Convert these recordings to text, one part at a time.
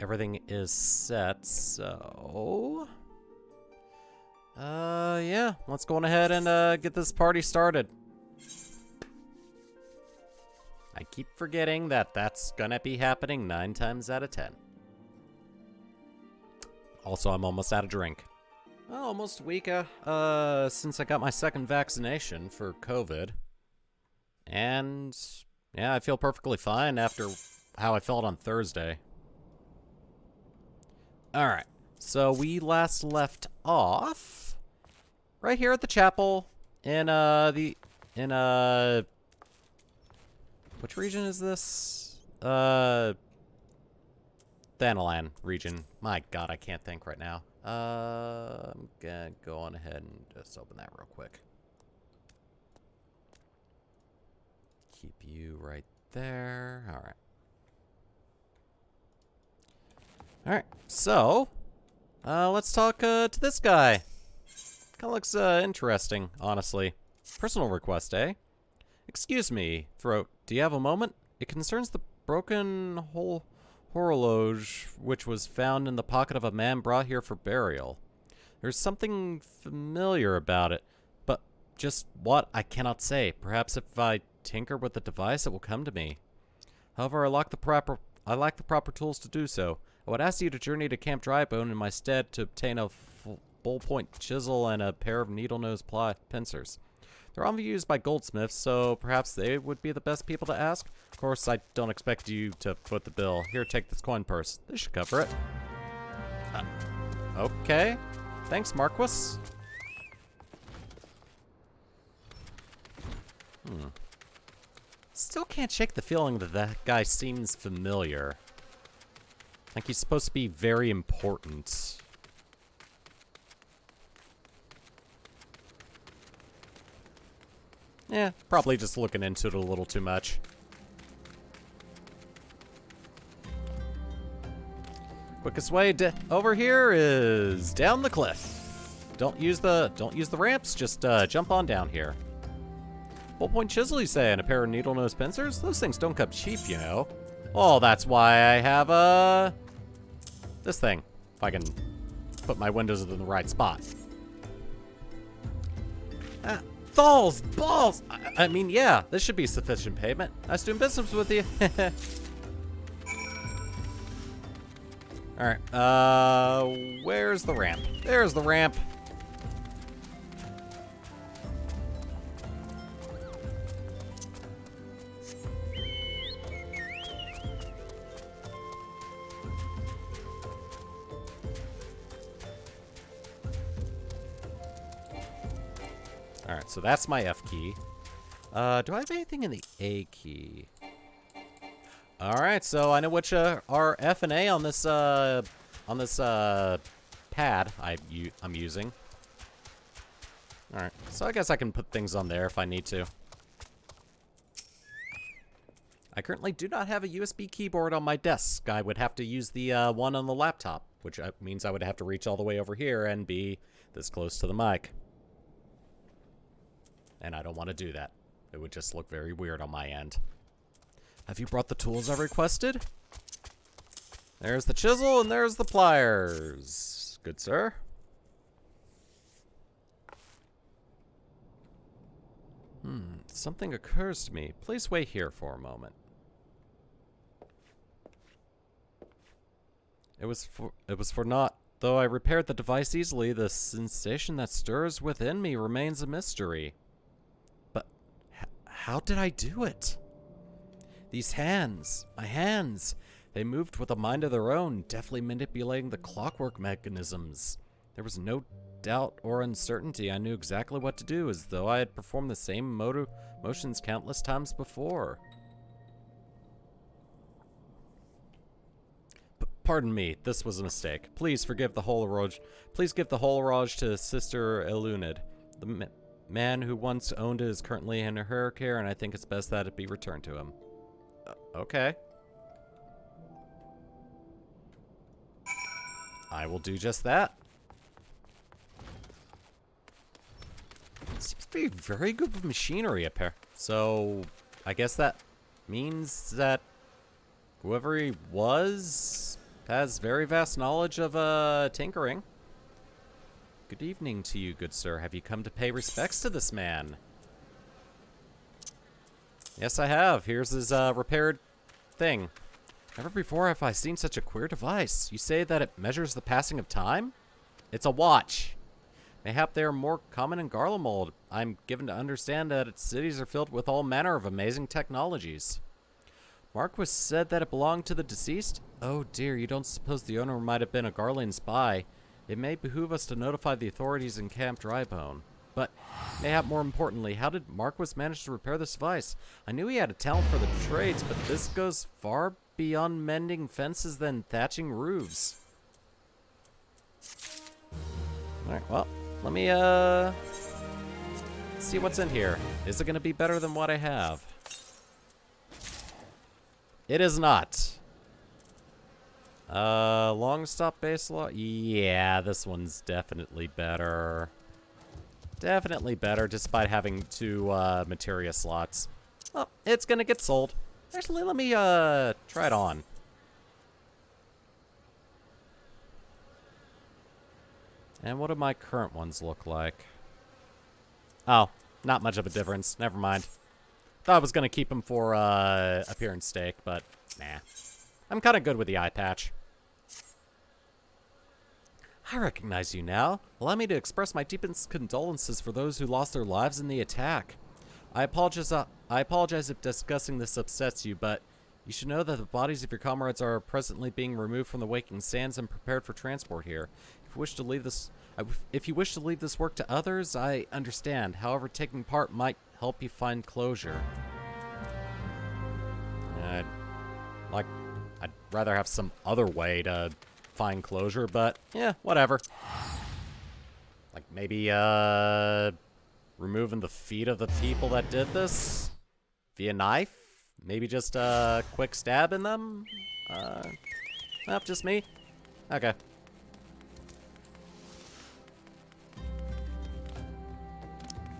everything is set, so... yeah, let's go on ahead and, get this party started. I keep forgetting that that's gonna be happening 9 times out of 10. Also, I'm almost out of drink. Well, almost a week, since I got my second vaccination for COVID. And, yeah, I feel perfectly fine after how I felt on Thursday. Alright, so we last left off right here at the chapel in, which region is this? Thanalan region. My god, I can't think right now. I'm gonna go on ahead and just open that real quick. Keep you right there. Alright. Alright, so, let's talk to this guy. Kinda looks interesting, honestly. Personal request, eh? Excuse me, Throat, do you have a moment? It concerns the broken horologe which was found in the pocket of a man brought here for burial. There's something familiar about it, but just what I cannot say. Perhaps if I tinker with the device, it will come to me. However, I lack the proper tools to do so. I would ask you to journey to Camp Drybone in my stead to obtain a ballpoint chisel and a pair of needle-nose pincers. They're often used by goldsmiths, so perhaps they would be the best people to ask. Of course, I don't expect you to foot the bill. Here, take this coin purse. This should cover it. Okay. Thanks, Marquis. Still can't shake the feeling that that guy seems familiar. Like he's supposed to be very important. Yeah, probably just looking into it a little too much. Quickest way over here is down the cliff. Don't use the ramps, just jump on down here. Ballpoint chisel, you say, and a pair of needle-nose pincers? Those things don't come cheap, you know. Oh, that's why I have this thing. If I can put my windows in the right spot. Balls! I mean, yeah, this should be sufficient payment. Nice doing business with you. Alright, where's the ramp? There's the ramp. Alright, so that's my F key. Do I have anything in the A key? Alright, so I know which are F and A on this pad I'm using. Alright, so I guess I can put things on there if I need to. I currently do not have a USB keyboard on my desk. I would have to use the one on the laptop, which means I would have to reach all the way over here and be this close to the mic. And I don't want to do that. It would just look very weird on my end. Have you brought the tools I requested? There's the chisel and there's the pliers. Good sir. Something occurs to me. Please wait here for a moment. It was for naught. Though I repaired the device easily, the sensation that stirs within me remains a mystery. How did I do it? These hands, my hands, they moved with a mind of their own, deftly manipulating the clockwork mechanisms. There was no doubt or uncertainty. I knew exactly what to do, as though I had performed the same motions countless times before. Pardon me, this was a mistake. Please forgive the horologe. Please give the horologe to Sister Elunid. The man who once owned it is currently in her care, and I think it's best that it be returned to him. Okay. I will do just that. Seems to be very good with machinery up here. So, I guess that means that whoever he was has very vast knowledge of tinkering. Good evening to you, good sir. Have you come to pay respects to this man? Yes, I have. Here's his repaired thing. Never before have I seen such a queer device. You say that it measures the passing of time? It's a watch. Mayhap they are more common in Garlemald. I'm given to understand that its cities are filled with all manner of amazing technologies. Marquis said that it belonged to the deceased? Oh dear, you don't suppose the owner might have been a Garlean spy. It may behoove us to notify the authorities in Camp Drybone. But, mayhap more importantly, how did Marquis manage to repair this device? I knew he had a talent for the trades, but this goes far beyond mending fences than thatching roofs. Alright, well, let me, see what's in here. Is it going to be better than what I have? It is not. Long stop base law? Yeah, this one's definitely better. Definitely better, despite having 2, materia slots. Oh, it's gonna get sold. Actually, let me, try it on. And what do my current ones look like? Oh, not much of a difference. Never mind. Thought I was gonna keep them for, appearance stake, but nah. I'm kinda good with the eye patch. I recognize you now. Allow me to express my deepest condolences for those who lost their lives in the attack. I apologize if discussing this upsets you, but you should know that the bodies of your comrades are presently being removed from the Waking Sands and prepared for transport here. If you wish to leave this work to others, I understand. However, taking part might help you find closure. I'd rather have some other way to find closure, but yeah, whatever. Like maybe removing the feet of the people that did this via knife? Maybe just a quick stab in them? Nope, just me? Okay.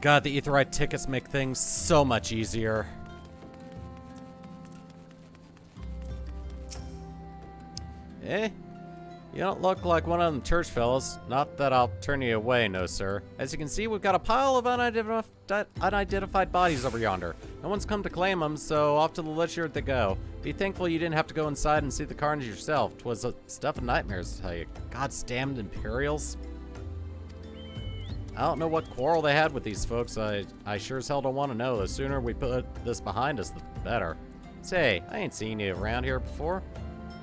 God, the Aetheryte tickets make things so much easier. Eh? You don't look like one of them church fellows. Not that I'll turn you away, no sir. As you can see, we've got a pile of unidentified bodies over yonder. No one's come to claim them, so off to the lich yard they go. Be thankful you didn't have to go inside and see the carnage yourself. 'Twas a stuff of nightmares, I tell you. God's damned Imperials. I don't know what quarrel they had with these folks. I sure as hell don't want to know. The sooner we put this behind us, the better. Say, I ain't seen you around here before.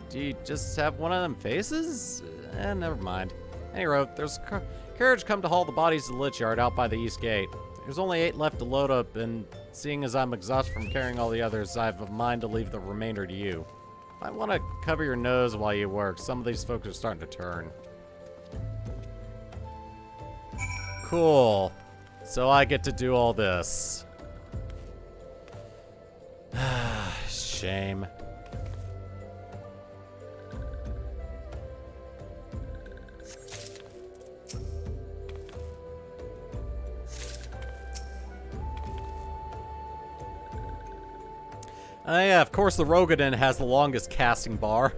Do you just have one of them faces? Never mind. Anyway, there's a carriage come to haul the bodies to the lich yard out by the east gate. There's only 8 left to load up, and seeing as I'm exhausted from carrying all the others, I have a mind to leave the remainder to you. Might want to cover your nose while you work. Some of these folks are starting to turn. Cool. So I get to do all this. Shame. Yeah, of course the Rogadin has the longest casting bar.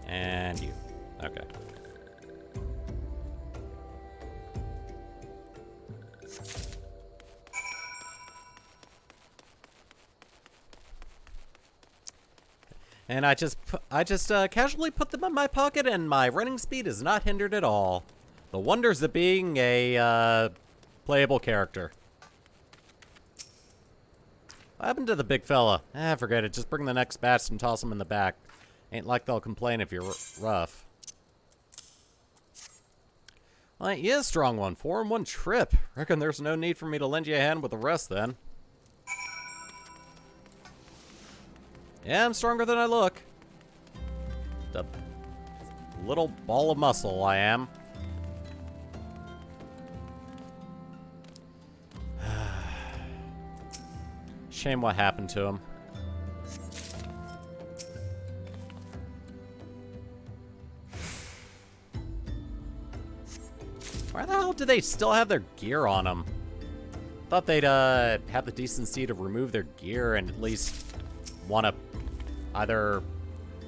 And you. Okay. And I just casually put them in my pocket, and my running speed is not hindered at all. The wonders of being a playable character. What happened to the big fella? Forget it. Just bring the next batch and toss them in the back. Ain't like they'll complain if you're rough. Well, he is a strong one. 4 in 1 trip. Reckon there's no need for me to lend you a hand with the rest then. Yeah, I'm stronger than I look. The little ball of muscle I am. Shame what happened to him. Why the hell do they still have their gear on them? thought they'd have the decency to remove their gear and at least want to either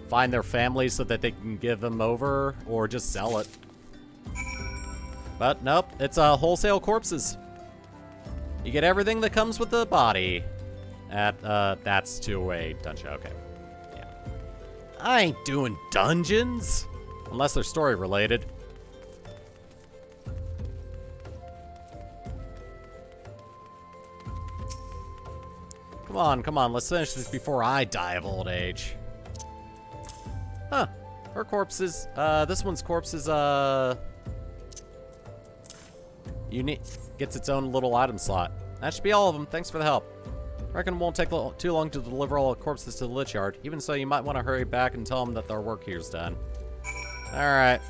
find their families so that they can give them over or just sell it. But nope, it's wholesale corpses. You get everything that comes with the body. That's to a dungeon. Okay. Yeah. I ain't doing dungeons unless they're story related. Come on, let's finish this before I die of old age. Huh. Her corpse is, this one's corpse is, unique. Gets its own little item slot. That should be all of them. Thanks for the help. Reckon it won't take too long to deliver all the corpses to the lich yard. Even so, you might want to hurry back and tell them that their work here's done. Alright.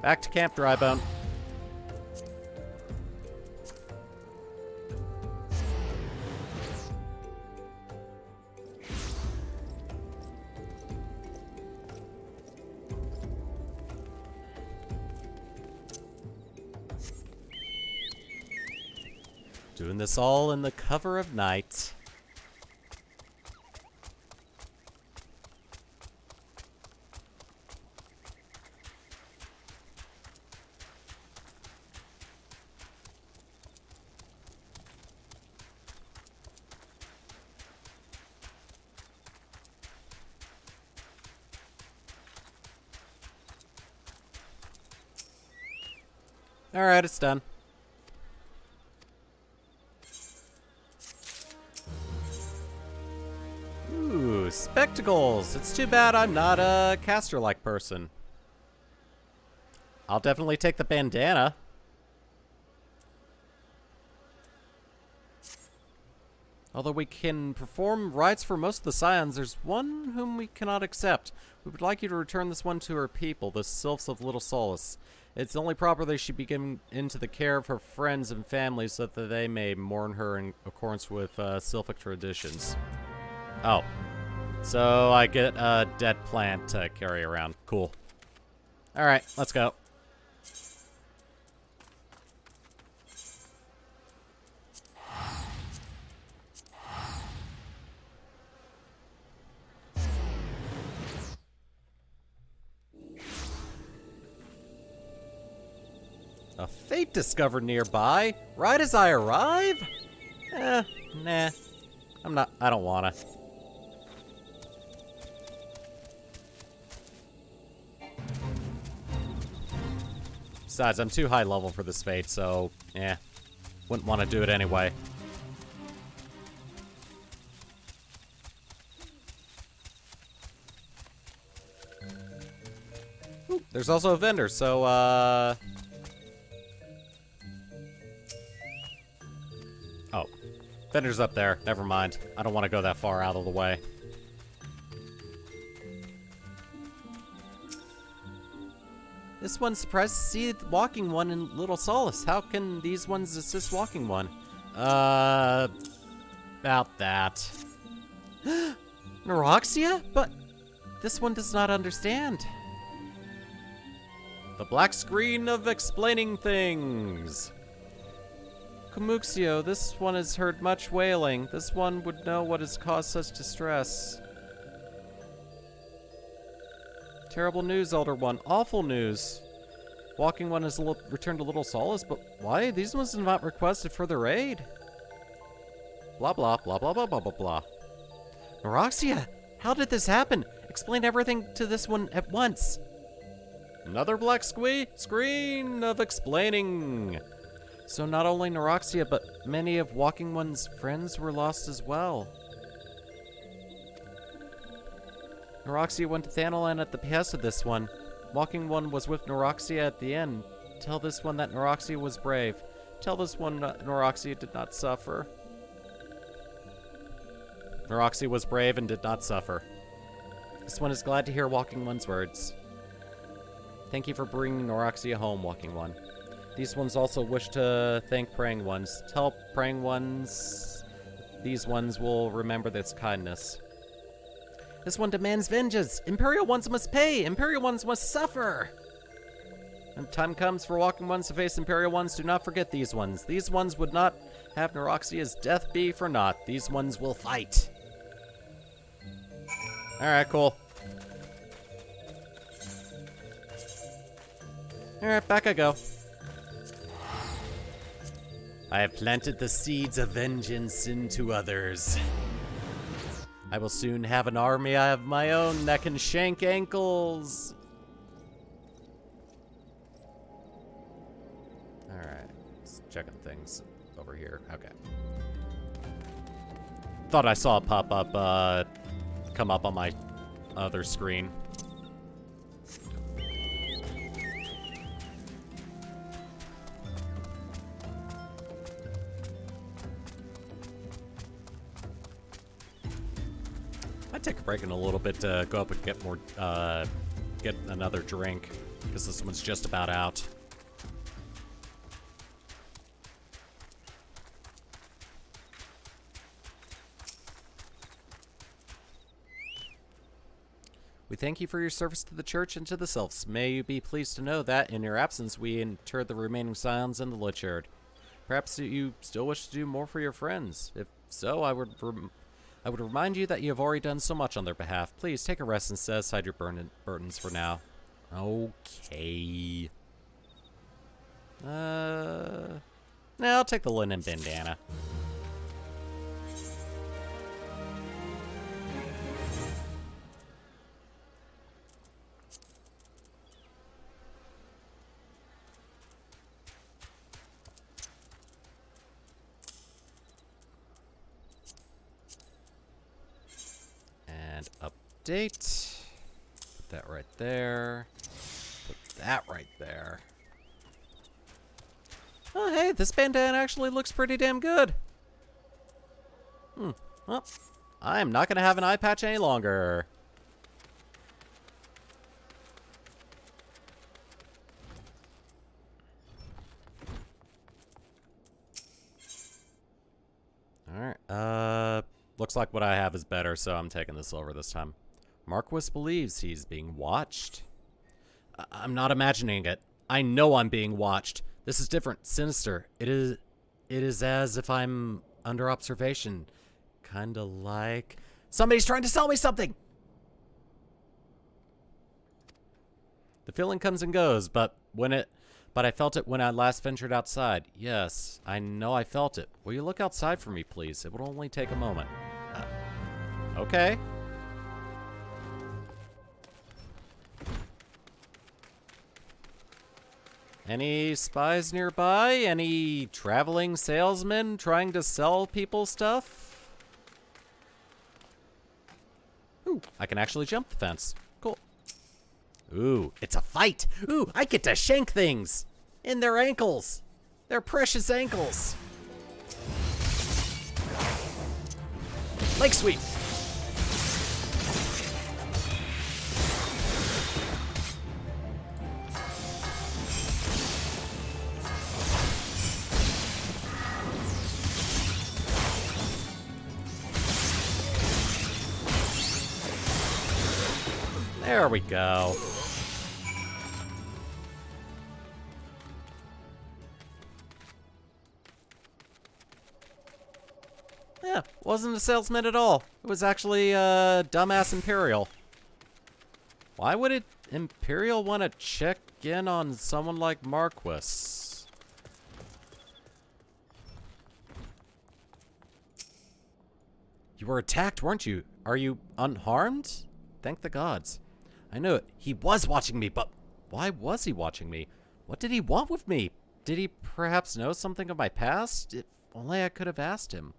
Back to Camp Drybone. Doing this all in the cover of night. All right, it's done. Ooh, spectacles. It's too bad I'm not a caster-like person. I'll definitely take the bandana. Although we can perform rites for most of the Scions, there's one whom we cannot accept. We would like you to return this one to her people, the Sylphs of Little Solace. It's only proper they should be given into the care of her friends and family so that they may mourn her in accordance with Sylphic traditions. Oh. So I get a dead plant to carry around. Cool. Alright, let's go. A fate discovered nearby, right as I arrive? Nah. I don't wanna. Besides, I'm too high level for this fate, so, wouldn't want to do it anyway. Ooh, there's also a vendor, so, Oh. Vendor's up there. Never mind. I don't want to go that far out of the way. This one's surprised to see the walking one in Little Solace. How can these ones assist walking one? About that. Neuroxia? But this one does not understand. The black screen of explaining things. Kumuxio, this one has heard much wailing. This one would know what has caused such distress. Terrible news, Elder One. Awful news. Walking One has returned to Little Solace, but why? These ones have not requested further aid. Blah, blah, blah, blah, blah, blah, blah, blah. Neuroxia, how did this happen? Explain everything to this one at once. Another black screen of explaining. So not only Neuroxia, but many of Walking One's friends were lost as well. Neuroxia went to Thanalan at the behest of this one. Walking One was with Neuroxia at the end. Tell this one that Neuroxia was brave. Tell this one that Neuroxia did not suffer. Neuroxia was brave and did not suffer. This one is glad to hear Walking One's words. Thank you for bringing Neuroxia home, Walking One. These ones also wish to thank Praying Ones. Tell Praying Ones these ones will remember this kindness. This one demands vengeance. Imperial Ones must pay. Imperial Ones must suffer. When time comes for walking ones to face Imperial ones, do not forget these ones. These ones would not have Neuroxia's death be for naught. These ones will fight. Alright, cool. Alright, back I go. I have planted the seeds of vengeance into others. I will soon have an army of my own that can shank ankles. Alright, just checking things over here. Okay. Thought I saw a pop-up, come up on my other screen. I'd take a break in a little bit to go up and get more, get another drink, because this one's just about out. We thank you for your service to the church and to the Sylphs. May you be pleased to know that, in your absence, we interred the remaining Scions in the Lichard. Perhaps you still wish to do more for your friends. If so, I would remind you that you have already done so much on their behalf. Please take a rest and set aside your burdens for now. Okay. Nah, I'll take the linen bandana. And update. Put that right there. Put that right there. Oh, hey, this bandana actually looks pretty damn good. Well, I'm not going to have an eye patch any longer. Alright, looks like what I have is better, so I'm taking the silver this time. Marquis believes he's being watched. I'm not imagining it. I know I'm being watched. This is different, sinister. It is as if I'm under observation. Kinda like... Somebody's trying to sell me something! The feeling comes and goes, but I felt it when I last ventured outside. Yes, I know I felt it. Will you look outside for me, please? It will only take a moment. Okay. Any spies nearby? Any traveling salesmen trying to sell people stuff? Ooh, I can actually jump the fence. Cool. Ooh, it's a fight. Ooh, I get to shank things in their ankles. Their precious ankles. Leg sweep. There we go. Yeah, wasn't a salesman at all. It was actually dumbass Imperial. Why would Imperial want to check in on someone like Marquis? You were attacked, weren't you? Are you unharmed? Thank the gods. I know it. He was watching me, but why was he watching me? What did he want with me? Did he perhaps know something of my past? If only I could have asked him.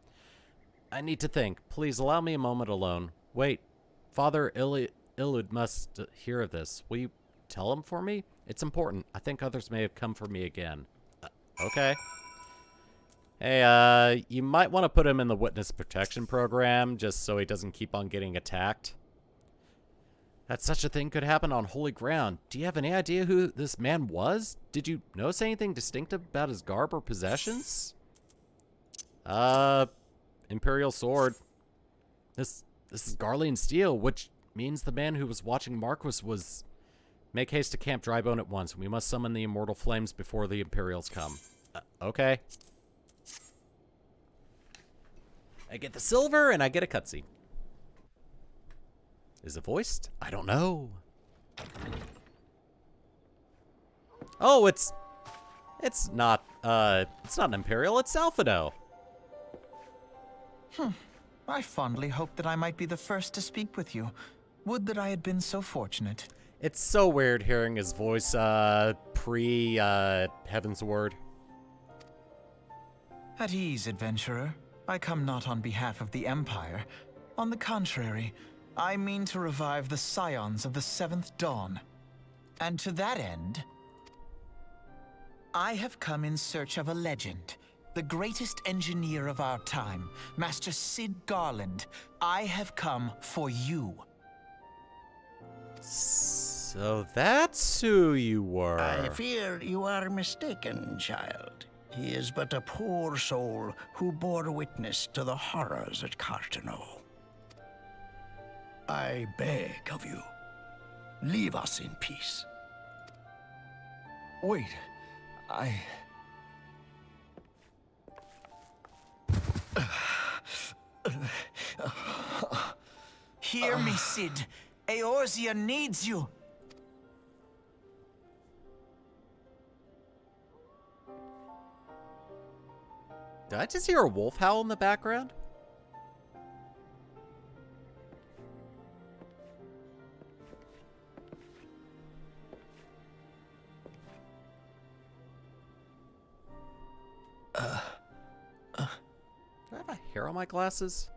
I need to think. Please allow me a moment alone. Wait. Father Illud must hear of this. Will you tell him for me? It's important. I think others may have come for me again. Okay. Hey, you might want to put him in the witness protection program just so he doesn't keep on getting attacked. That such a thing could happen on holy ground. Do you have any idea who this man was? Did you notice anything distinctive about his garb or possessions? Imperial sword. This is Garlean steel, which means the man who was watching Marquis was Make haste to Camp Drybone at once. We must summon the immortal flames before the Imperials come. Okay. I get the silver, and I get a cutscene. Is it voiced? I don't know. Oh, it's not an Imperial, it's Alphado. I fondly hoped that I might be the first to speak with you. Would that I had been so fortunate. It's so weird hearing his voice, Heaven's Word. At ease, adventurer. I come not on behalf of the Empire. On the contrary, I mean to revive the Scions of the 7th Dawn. And to that end, I have come in search of a legend. The greatest engineer of our time, Master Cid Garland. I have come for you. So that's who you were. I fear you are mistaken, child. He is but a poor soul who bore witness to the horrors at Cartano. I beg of you, leave us in peace. Wait, Hear me, Cid. Eorzea needs you. Did I just hear a wolf howl in the background? Do I have a hair on my glasses?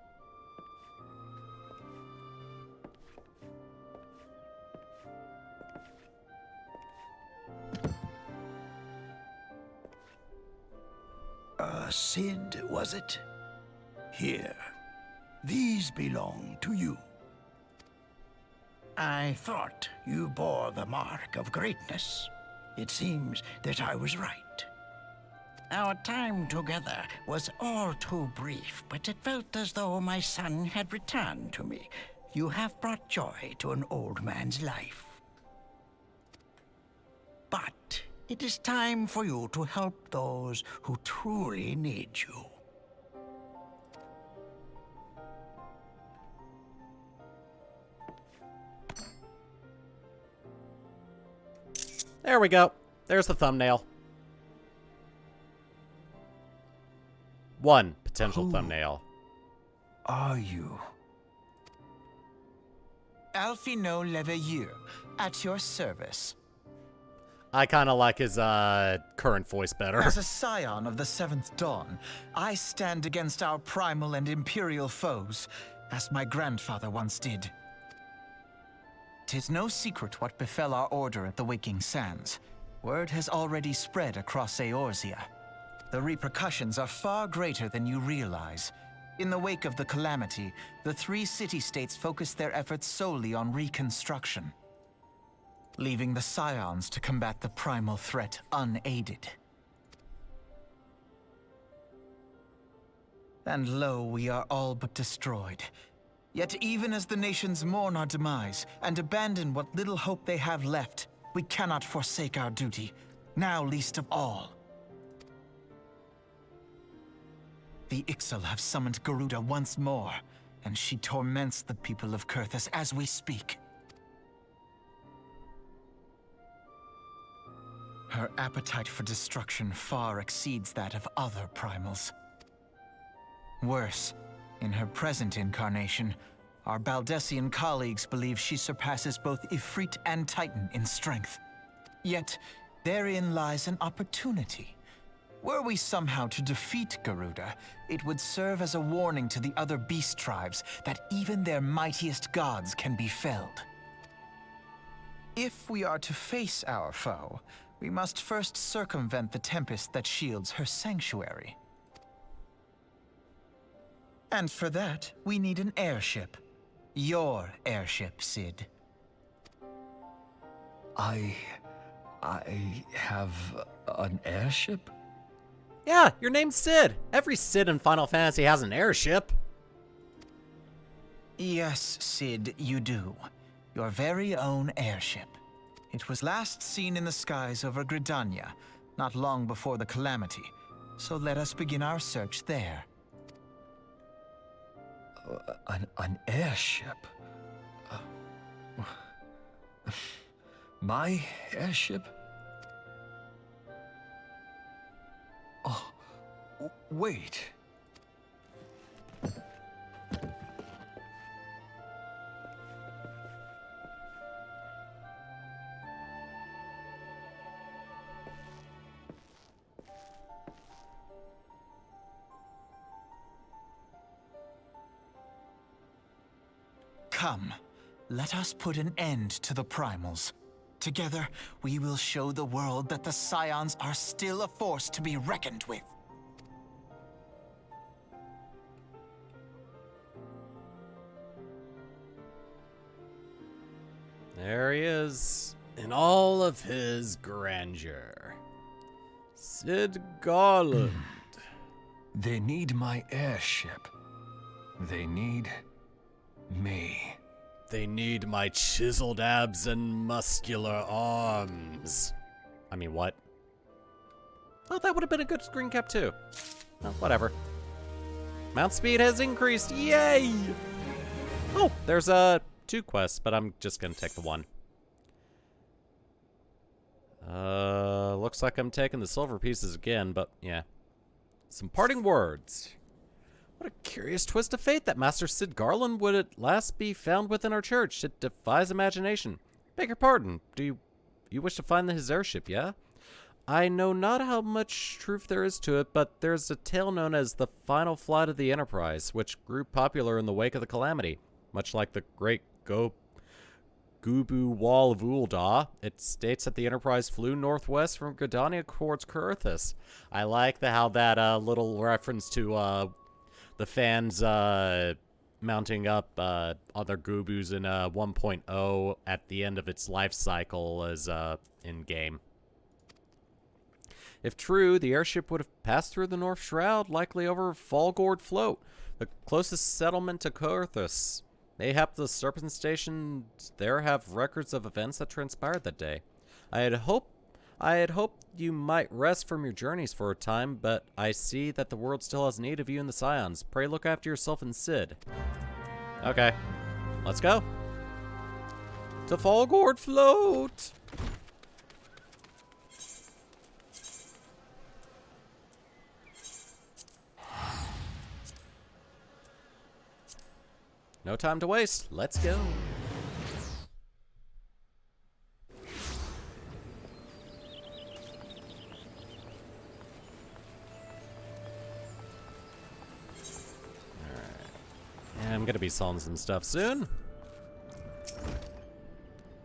Cid, was it? Here, these belong to you. I thought you bore the mark of greatness. It seems that I was right. Our time together was all too brief, but it felt as though my son had returned to me. You have brought joy to an old man's life. But it is time for you to help those who truly need you. There we go. There's the thumbnail. One potential thumbnail. Are you? Alphino Leveilleur, at your service. I kind of like his current voice better. As a scion of the 7th Dawn, I stand against our primal and imperial foes, as my grandfather once did. 'Tis no secret what befell our order at the Waking Sands. Word has already spread across Eorzea. The repercussions are far greater than you realize. In the wake of the calamity, the 3 city-states focused their efforts solely on reconstruction, leaving the Scions to combat the primal threat unaided. And lo, we are all but destroyed. Yet even as the nations mourn our demise and abandon what little hope they have left, we cannot forsake our duty, now least of all. The Ixal have summoned Garuda once more, and she torments the people of Kurthus as we speak. Her appetite for destruction far exceeds that of other primals. Worse, in her present incarnation, our Baldessian colleagues believe she surpasses both Ifrit and Titan in strength. Yet, therein lies an opportunity. Were we somehow to defeat Garuda, it would serve as a warning to the other beast tribes that even their mightiest gods can be felled. If we are to face our foe, we must first circumvent the tempest that shields her sanctuary. And for that, we need an airship. Your airship, Cid. I have an airship? Yeah, your name's Cid. Every Cid in Final Fantasy has an airship. Yes, Cid, you do. Your very own airship. It was last seen in the skies over Gridania, not long before the calamity. So let us begin our search there. An airship? My airship? Oh, wait. Come, let us put an end to the primals. Together, we will show the world that the Scions are still a force to be reckoned with. There he is, in all of his grandeur. Sid Garland. They need my airship. They need me. They need my chiseled abs and muscular arms. I mean, what? Oh, that would have been a good screen cap too. Well, whatever. Mount speed has increased. Yay! Oh, there's 2 quests, but I'm just gonna take the one. Looks like I'm taking the silver pieces again, but yeah. Some parting words. What a curious twist of fate that Master Sid Garland would at last be found within our church. It defies imagination. Beg your pardon. Do you wish to find his airship, yeah? I know not how much truth there is to it, but there's a tale known as the final flight of the Enterprise, which grew popular in the wake of the calamity. Much like the great Gubu Wall of Ul'dah, it states that the Enterprise flew northwest from Gridania towards Kurthus. I like how that little reference to the fans mounting up other Gubus in 1.0 at the end of its life cycle as in-game. If true, the airship would have passed through the North Shroud, likely over Falgord Float, the closest settlement to Kurthus. Mayhap the Serpent Station there have records of events that transpired that day. I had hoped you might rest from your journeys for a time, but I see that the world still has need of you and the Scions. Pray look after yourself and Sid. Okay, let's go. To Falgord Float! No time to waste. Let's go. I'm gonna be selling some stuff soon.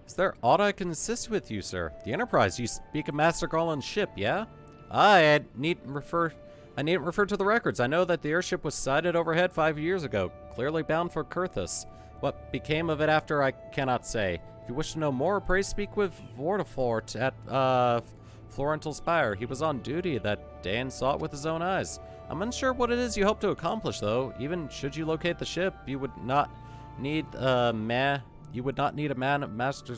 Is there aught I can assist with you, sir? The Enterprise, you speak of Master Garland's ship, yeah? I needn't refer to the records. I know that the airship was sighted overhead 5 years ago, clearly bound for Kurthus. What became of it after, I cannot say. If you wish to know more, pray speak with Vortifort at Florental Spire. He was on duty that day and saw it with his own eyes. I'm unsure what it is you hope to accomplish, though. Even should you locate the ship, you would not need a man of Master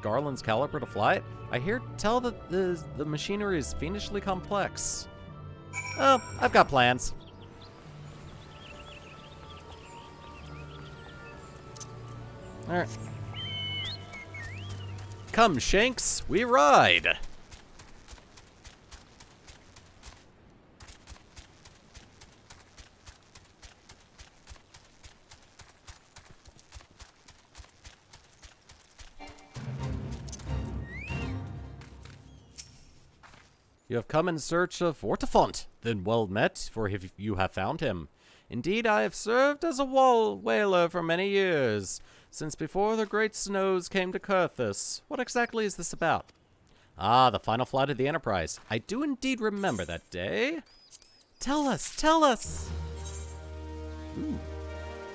Garland's caliber to fly it. I hear tell that the machinery is fiendishly complex. Oh, I've got plans. All right. Come, Shanks, we ride. You have come in search of Vortifont. Then well met, for if you have found him. Indeed, I have served as a whaler for many years, since before the great snows came to Kurthus. What exactly is this about? Ah, the final flight of the Enterprise. I do indeed remember that day. Tell us, tell us! Ooh.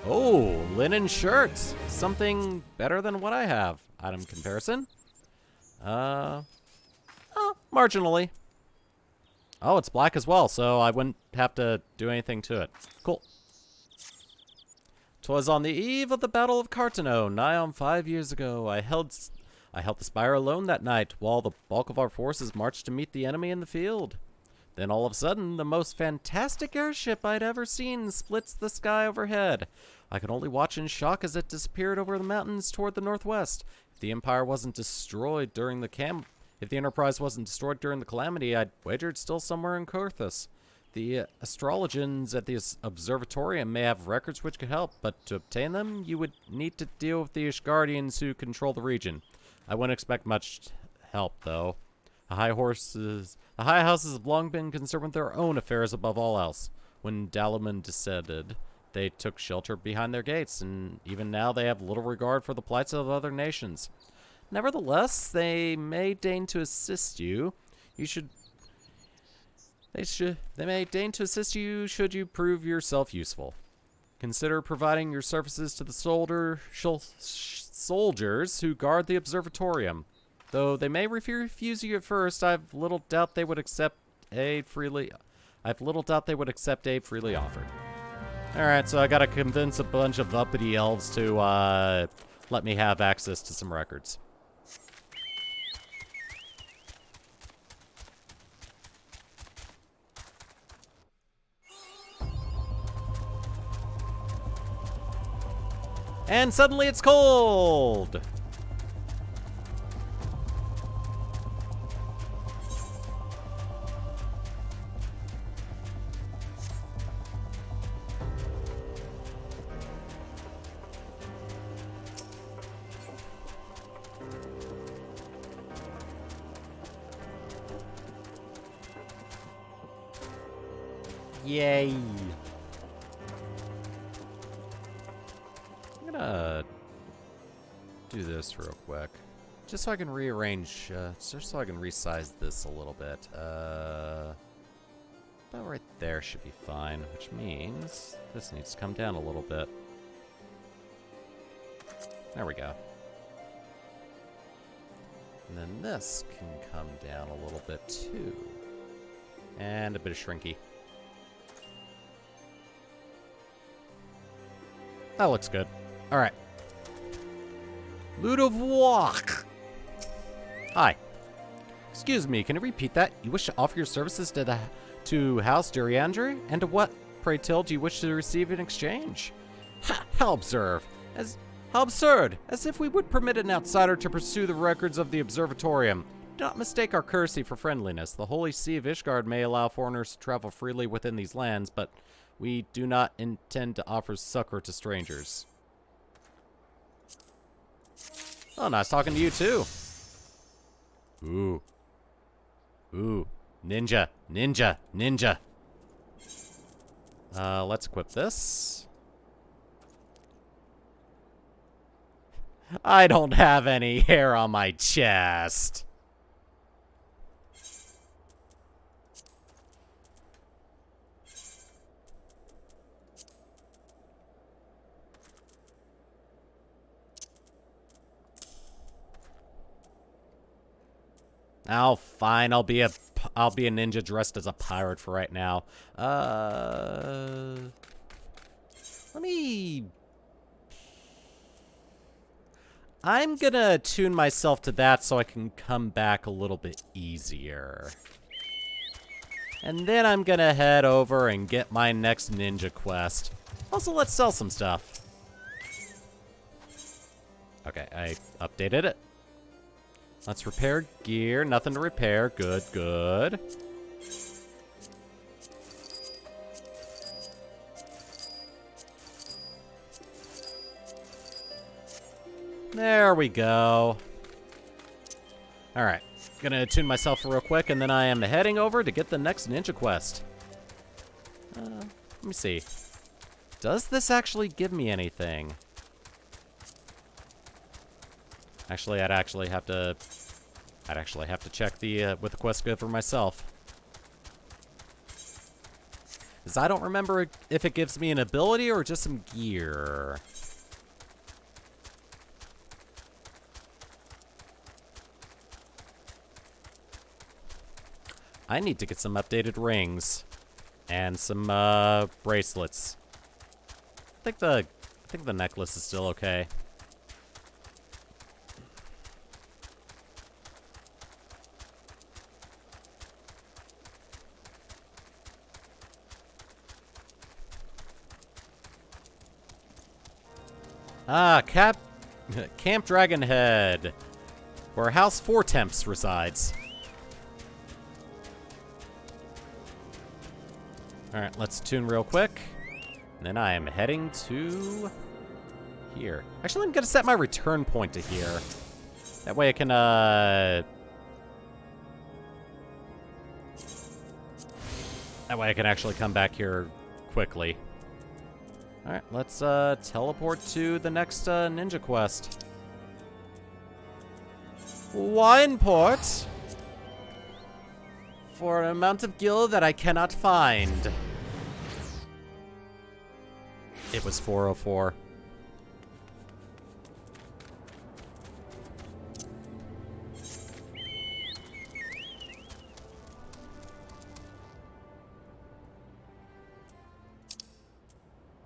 Oh, linen shirt. Something better than what I have. Item comparison. Marginally. Oh, it's black as well, so I wouldn't have to do anything to it. Cool. 'Twas on the eve of the Battle of Cartano, nigh on 5 years ago. I held I held the spire alone that night, while the bulk of our forces marched to meet the enemy in the field. Then all of a sudden, the most fantastic airship I'd ever seen splits the sky overhead. I could only watch in shock as it disappeared over the mountains toward the northwest. If the Enterprise wasn't destroyed during the calamity, I'd wager it's still somewhere in Korthus. The astrologians at the observatorium may have records which could help, but to obtain them, you would need to deal with the Ishgardians who control the region. I wouldn't expect much help, though. The high houses have long been concerned with their own affairs above all else. When Dalaman descended, they took shelter behind their gates, and even now they have little regard for the plights of other nations. Nevertheless, they may deign to assist you. They may deign to assist you should you prove yourself useful. Consider providing your services to the soldiers who guard the observatorium. Though they may refuse you at first, I've little doubt they would accept aid freely offered. Alright, so I gotta convince a bunch of uppity elves to let me have access to some records. And suddenly it's cold! Yay! I'm gonna do this real quick, just so I can rearrange, just so I can resize this a little bit. About right there should be fine, which means this needs to come down a little bit. There we go. And then this can come down a little bit too. And a bit of shrinky. That looks good. Alright. Ludovois. Hi. Excuse me, can you repeat that? You wish to offer your services to House Duriandre? And to what, pray tell, do you wish to receive in exchange? Ha! How absurd! How absurd! As if we would permit an outsider to pursue the records of the observatorium. Do not mistake our courtesy for friendliness. The Holy See of Ishgard may allow foreigners to travel freely within these lands, but we do not intend to offer succor to strangers. Oh, nice talking to you, too. Ooh. Ooh. Ninja. Ninja. Ninja. Let's equip this. I don't have any hair on my chest. Oh, fine. I'll be a ninja dressed as a pirate for right now. I'm gonna tune myself to that so I can come back a little bit easier. And then I'm gonna head over and get my next ninja quest. Also, let's sell some stuff. Okay, I updated it. Let's repair gear. Nothing to repair. Good, good. There we go. Alright. Gonna attune myself real quick, and then I am heading over to get the next ninja quest. Let me see. Does this actually give me anything? Actually, I'd actually have to check the with the quest go for myself. Because I don't remember if it gives me an ability or just some gear. I need to get some updated rings and some bracelets. I think the necklace is still okay. Ah, Camp Dragonhead, where House Four Temps resides. Alright, let's tune real quick. And then I am heading to here. Actually, I'm gonna set my return point to here. That way I can, That way I can actually come back here quickly. Alright, let's teleport to the next ninja quest. Wine port for an amount of gil that I cannot find. It was 404.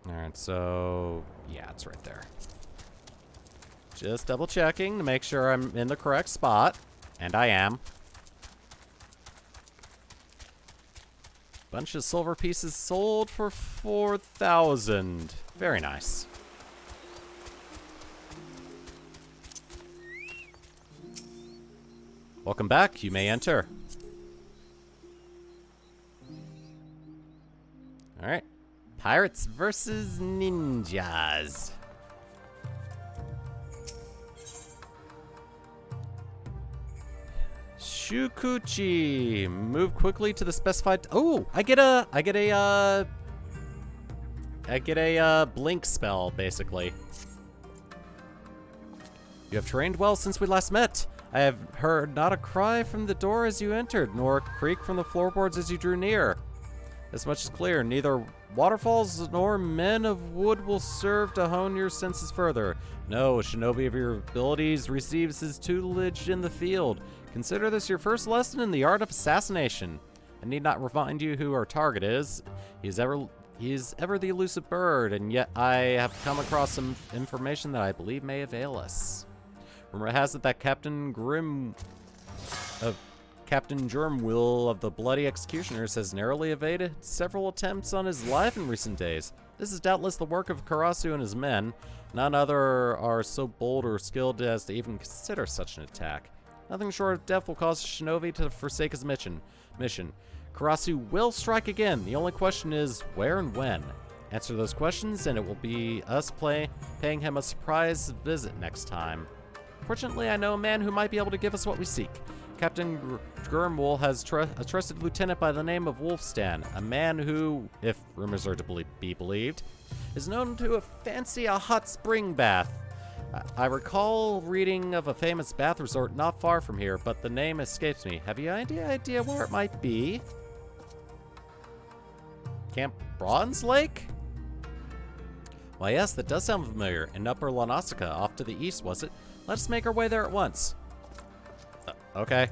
Alright, so yeah, it's right there. Just double checking to make sure I'm in the correct spot. And I am. Bunch of silver pieces sold for 4,000. Very nice. Welcome back. You may enter. Alright. Pirates versus ninjas. Shukuchi. Move quickly to the specified. Oh, I get a blink spell, basically. You have trained well since we last met. I have heard not a cry from the door as you entered, nor a creak from the floorboards as you drew near. As much is clear, neither waterfalls nor men of wood will serve to hone your senses further. No, a shinobi of your abilities receives his tutelage in the field. Consider this your first lesson in the art of assassination. I need not remind you who our target is. He is ever the elusive bird, and yet I have come across some information that I believe may avail us. Rumor has it that Captain Germwill of the Bloody Executioners has narrowly evaded several attempts on his life in recent days. This is doubtless the work of Karasu and his men. None other are so bold or skilled as to even consider such an attack. Nothing short of death will cause Shinobi to forsake his mission. Karasu will strike again. The only question is where and when. Answer those questions and it will be us paying him a surprise visit next time. Fortunately, I know a man who might be able to give us what we seek. Captain Germwill has a trusted lieutenant by the name of Wolfstan, a man who, if rumors are to be believed, is known to fancy a hot spring bath. I recall reading of a famous bath resort not far from here, but the name escapes me. Have you any idea where it might be? Camp Bronze Lake? Why, yes, that does sound familiar. In Upper Lanasica, off to the east, was it? Let's make our way there at once. Okay.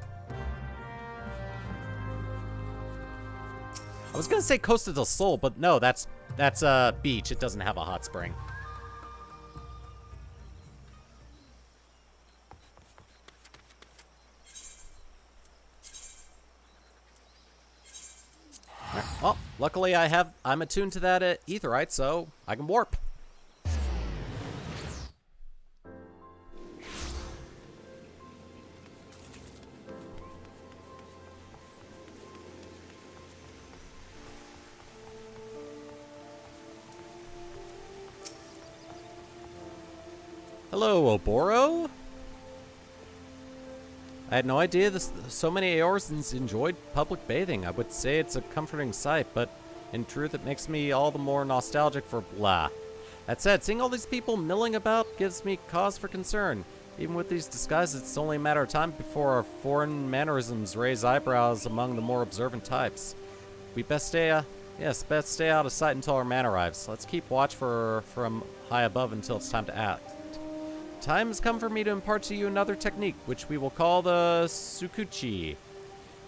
I was gonna say Costa del Sol, but no, that's a beach. It doesn't have a hot spring. Right. Well, luckily I'm attuned to that aetherite, so I can warp. Hello, Oboro? I had no idea so many Eorzans enjoyed public bathing. I would say it's a comforting sight, but in truth it makes me all the more nostalgic for blah. That said, seeing all these people milling about gives me cause for concern. Even with these disguises, it's only a matter of time before our foreign mannerisms raise eyebrows among the more observant types. We best stay out of sight until our man arrives. Let's keep watch from high above until it's time to act. Time has come for me to impart to you another technique, which we will call the Sukuchi.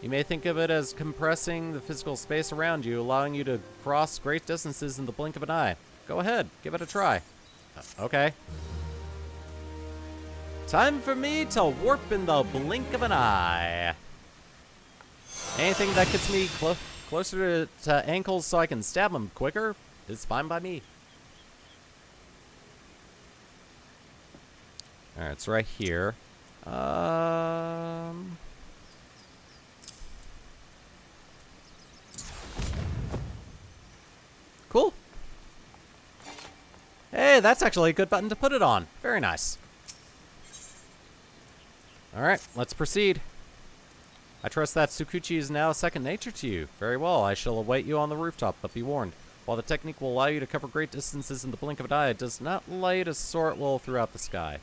You may think of it as compressing the physical space around you, allowing you to cross great distances in the blink of an eye. Go ahead, give it a try. Okay. Time for me to warp in the blink of an eye. Anything that gets me closer to ankles so I can stab them quicker is fine by me. Alright, well, luckily I have I'm attuned to that aetherite, so I can warp. Alright, it's right here. Cool. Hey, that's actually a good button to put it on. Very nice. Alright, let's proceed. I trust that Tsukuchi is now second nature to you. Very well, I shall await you on the rooftop, but be warned. While the technique will allow you to cover great distances in the blink of an eye, it does not allow you to soar at will throughout the sky.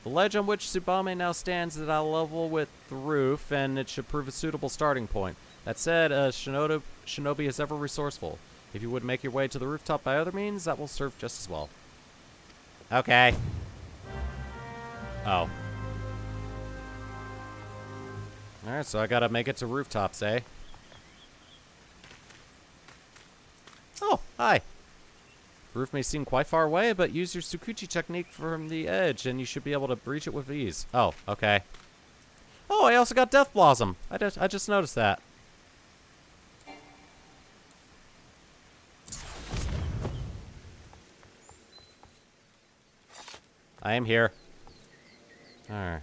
The ledge on which Tsubame now stands is at a level with the roof, and it should prove a suitable starting point. That said, shinobi is ever resourceful. If you would make your way to the rooftop by other means, that will serve just as well. Okay. Oh. Alright, so I gotta make it to rooftops, eh? Oh, hi. The roof may seem quite far away, but use your Tsukuchi technique from the edge, and you should be able to reach it with ease. Oh, okay. Oh, I also got Death Blossom. I just noticed that. I am here. Alright.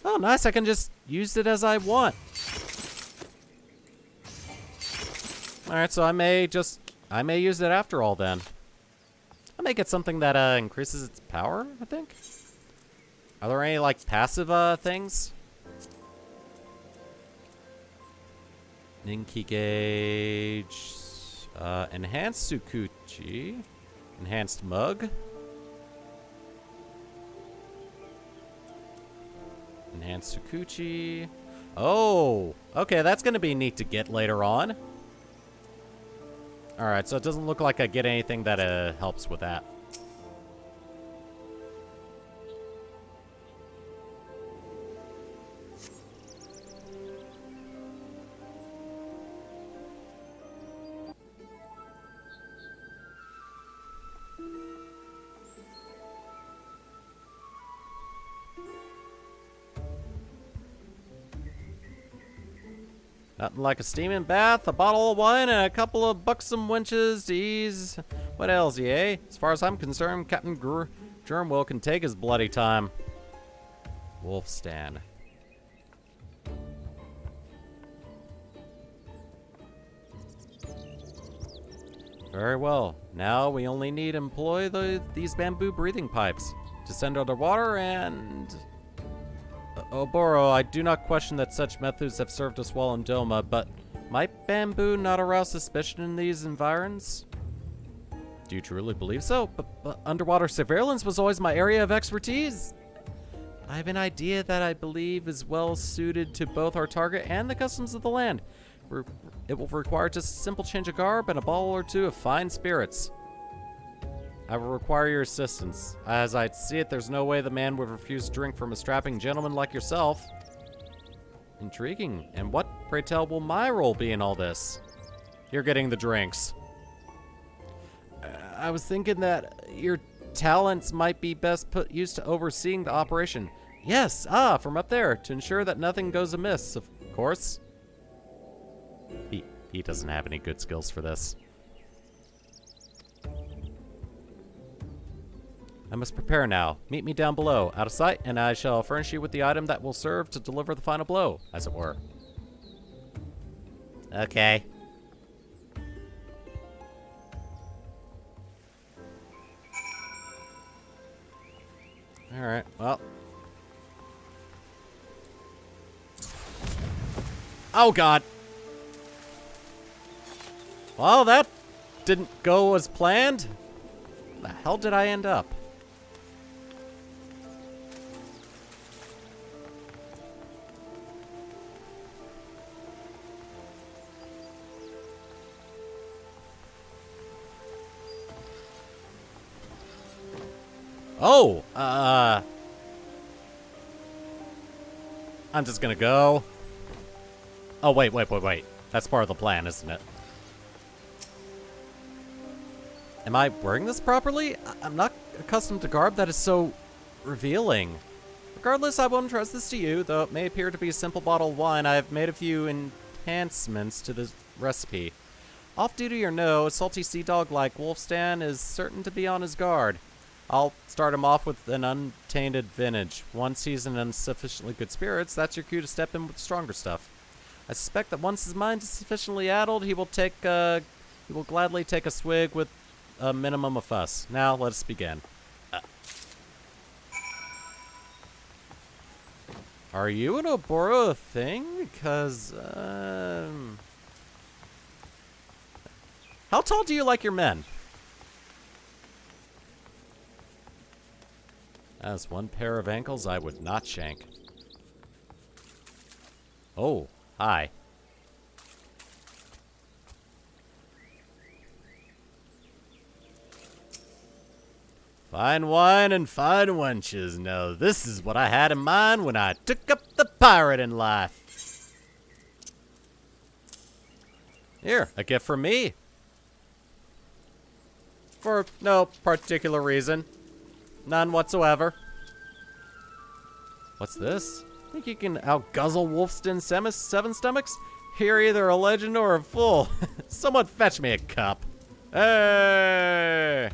Oh, nice. I can just use it as I want. Alright, so I may use it after all then. I may get something that increases its power, I think. Are there any, like, passive things? Ninki Gauge. Enhanced Tsukuchi. Enhanced Mug. Enhanced Tsukuchi. Oh, okay, that's gonna be neat to get later on. Alright, so it doesn't look like I get anything that helps with that. Nothing like a steaming bath, a bottle of wine, and a couple of buxom wenches to ease. What ails ye, eh? As far as I'm concerned, Captain Germwill can take his bloody time. Wolfstan. Very well. Now we only need to employ these bamboo breathing pipes. Descend underwater and... Oboro, I do not question that such methods have served us well in Doma, but might bamboo not arouse suspicion in these environs? Do you truly believe so? But underwater surveillance was always my area of expertise. I have an idea that I believe is well suited to both our target and the customs of the land. It will require just a simple change of garb and a bottle or two of fine spirits. I will require your assistance. As I see it, there's no way the man would refuse to drink from a strapping gentleman like yourself. Intriguing. And what, pray tell, will my role be in all this? You're getting the drinks. I was thinking that your talents might be best put used to overseeing the operation. Yes, from up there, to ensure that nothing goes amiss, of course. He doesn't have any good skills for this. I must prepare now. Meet me down below, out of sight, and I shall furnish you with the item that will serve to deliver the final blow, as it were. Okay. Alright, well. Oh, God. Well, that didn't go as planned. Where the hell did I end up? Oh, I'm just gonna go. Oh, wait. That's part of the plan, isn't it? Am I wearing this properly? I'm not accustomed to garb that is so revealing. Regardless, I won't trust this to you, though it may appear to be a simple bottle of wine. I have made a few enhancements to this recipe. Off-duty or no, a salty sea dog like Wolfstan is certain to be on his guard. I'll start him off with an untainted vintage. Once he's in sufficiently good spirits, that's your cue to step in with stronger stuff. I suspect that once his mind is sufficiently addled, he will gladly take a swig with a minimum of fuss. Now, let us begin. Are you and Oboro a thing? Because, how tall do you like your men? That's one pair of ankles I would not shank. Oh, hi. Fine wine and fine wenches. Now, this is what I had in mind when I took up the pirating life. Here, a gift from me. For no particular reason. None whatsoever. What's this? Think you can outguzzle Wolfston Seven Stomachs? You're either a legend or a fool. Someone fetch me a cup. Hey!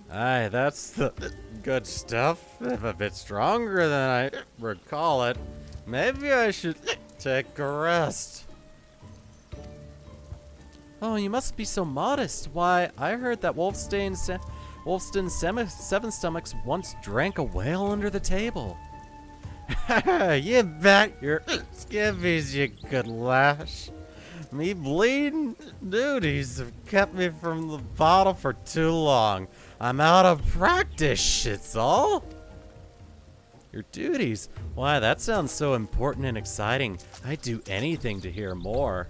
Aye, that's the good stuff. If a bit stronger than I recall it. Maybe I should take a rest. Oh, you must be so modest. Why, I heard that Wolfston Seven Stomachs once drank a whale under the table. You bet your skivvies, you good lash. Me bleeding duties have kept me from the bottle for too long. I'm out of practice, shit's all. Your duties? Why, that sounds so important and exciting. I'd do anything to hear more.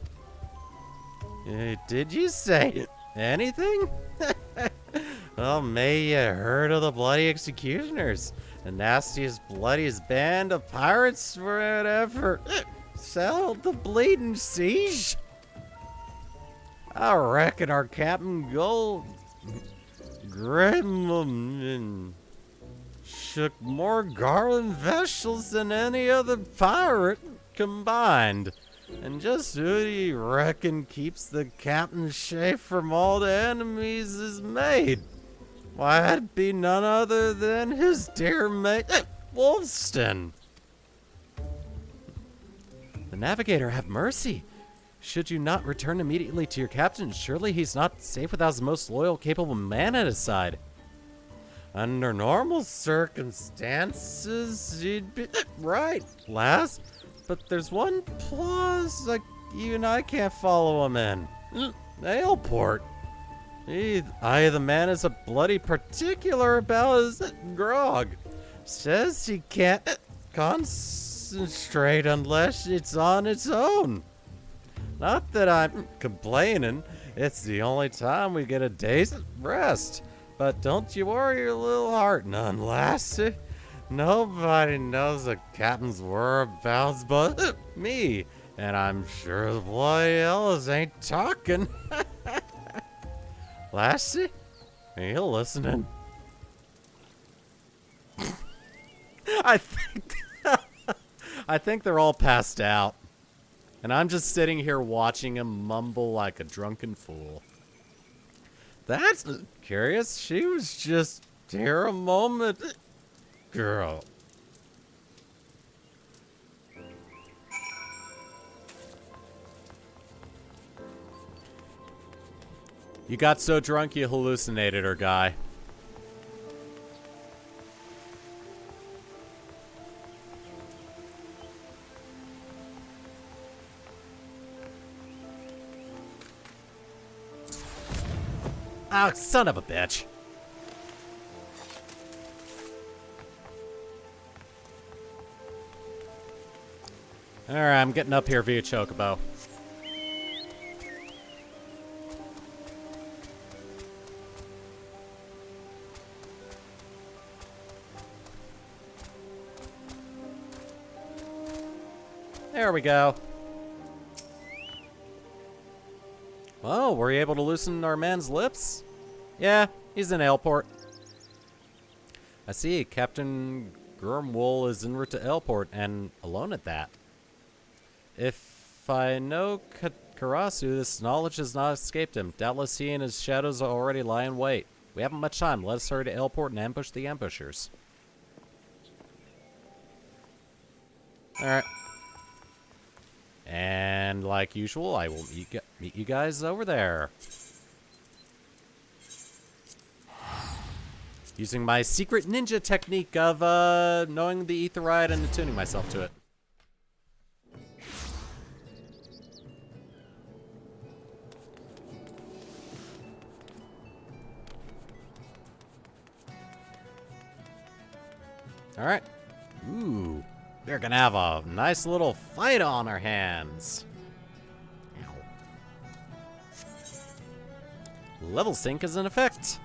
Did you say anything? Well, may you heard of the Bloody Executioners, the nastiest, bloodiest band of pirates for ever sailed the bleeding siege? I reckon our Captain Gremlin shook more Garland vessels than any other pirate combined. And just who do you reckon keeps the captain safe from all the enemies is made? Why, it'd be none other than his dear mate, Wolfston. The navigator, have mercy. Should you not return immediately to your captain, surely he's not safe without his most loyal, capable man at his side. Under normal circumstances, you'd be right, lass. But there's one clause like even I can't follow him in. Ailport. The man is a bloody particular about his grog. Says he can't concentrate unless it's on its own. Not that I'm complaining. It's the only time we get a day's rest. But don't you worry your little heart none, lassie. Nobody knows the captain's whereabouts but me. And I'm sure the bloody Ellis ain't talking. Lassie? Are you listening? I think they're all passed out. And I'm just sitting here watching him mumble like a drunken fool. That's curious. She was just here a moment. Girl. You got so drunk you hallucinated her, guy. Ah, son of a bitch. Alright, I'm getting up here via Chocobo. There we go. Oh, were you able to loosen our man's lips? Yeah, he's in Ailport. I see, Captain Gurmwool is en route to Elport, and alone at that. If I know Karasu, this knowledge has not escaped him. Doubtless he and his shadows already lie in wait. We haven't much time. Let us hurry to Elport and ambush the ambushers. Alright. And like usual, I will meet you guys over there. Using my secret ninja technique of knowing the Aetheryte and attuning myself to it. Alright. Ooh. We're gonna have a nice little fight on our hands. Ow. Level sync is in effect.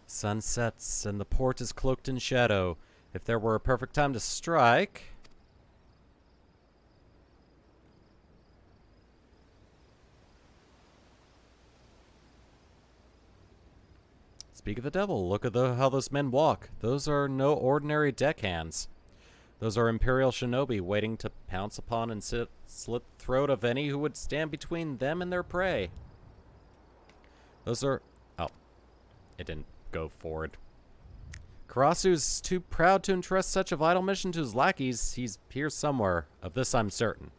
Sun sets and the port is cloaked in shadow. If there were a perfect time to strike... Speak of the devil, look at how those men walk. Those are no ordinary deckhands. Those are Imperial shinobi waiting to pounce upon and slit the throat of any who would stand between them and their prey. Those are... Oh. It didn't go forward. Karasu's too proud to entrust such a vital mission to his lackeys. He's here somewhere. Of this I'm certain.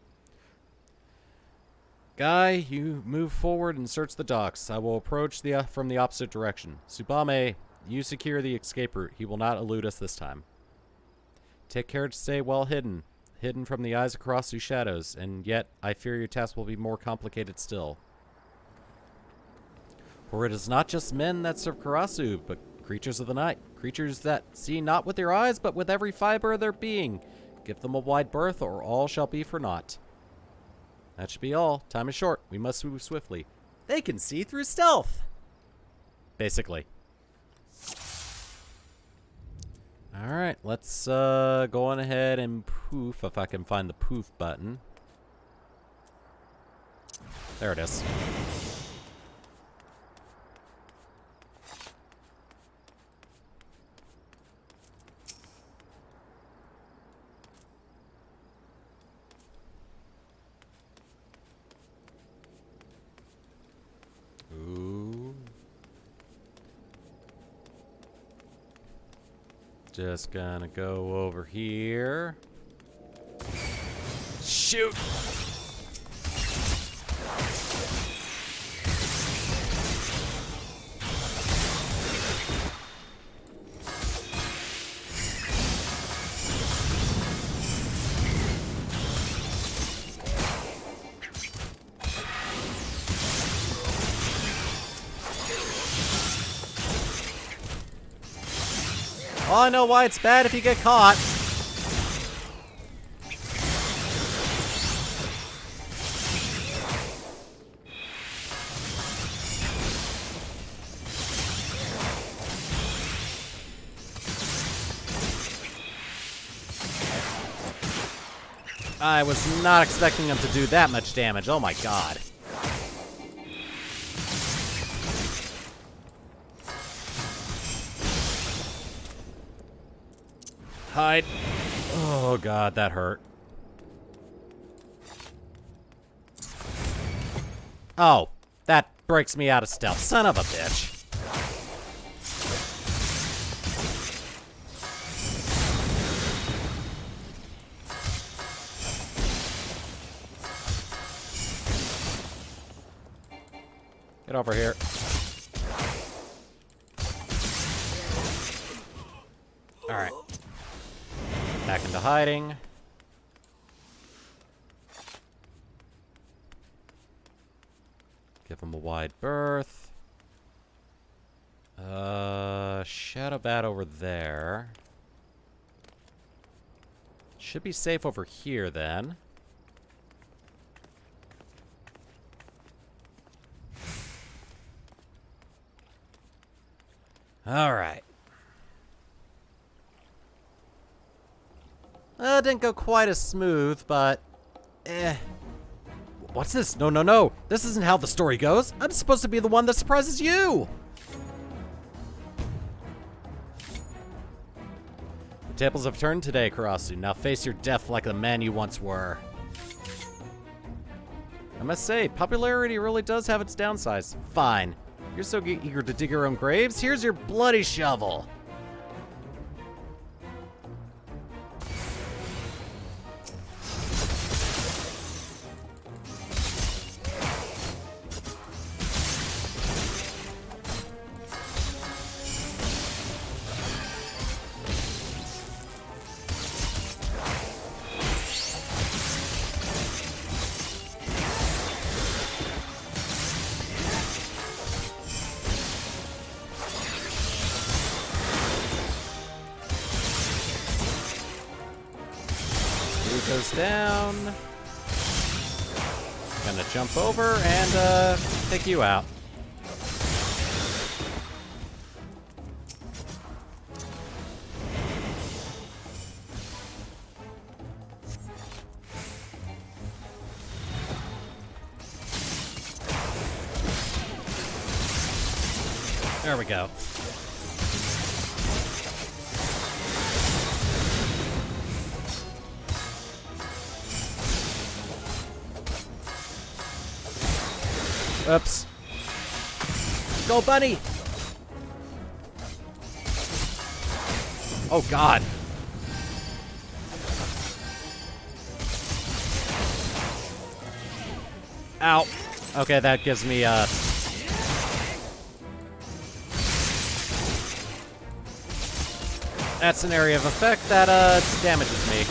Guy, you move forward and search the docks. I will approach from the opposite direction. Tsubame, you secure the escape route. He will not elude us this time. Take care to stay well hidden from the eyes of Karasu's shadows, and yet I fear your task will be more complicated still. For it is not just men that serve Karasu, but creatures of the night. Creatures that see not with their eyes, but with every fiber of their being. Give them a wide berth, or all shall be for naught. That should be all. Time is short. We must move swiftly. They can see through stealth. Basically. Alright, let's go on ahead and poof, if I can find the poof button. There it is. Ooh. Just gonna go over here. Shoot! Oh, I know why it's bad if you get caught. I was not expecting him to do that much damage. Oh my god. Hide. Oh god, that hurt. Oh, that breaks me out of stealth. Son of a bitch. Get over here. Alright. Back into hiding. Give him a wide berth. Shadow bat over there. Should be safe over here then. Alright. Didn't go quite as smooth, but What's this? No, no, no. This isn't how the story goes. I'm supposed to be the one that surprises you. The tables have turned today, Karasu. Now face your death like the man you once were. I must say, popularity really does have its downsides. Fine. If you're so eager to dig your own graves, here's your bloody shovel. Goes down. Gonna jump over and take you out. There we go. Oops. Go, bunny! Oh, God. Ow. Okay, that gives me, that's an area of effect that, damages me.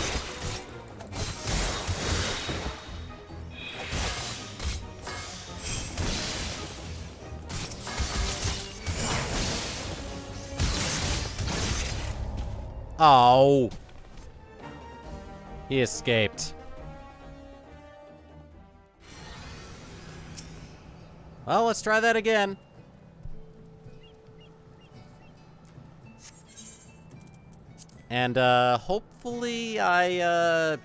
Oh. He escaped. Well, let's try that again. And, hopefully I,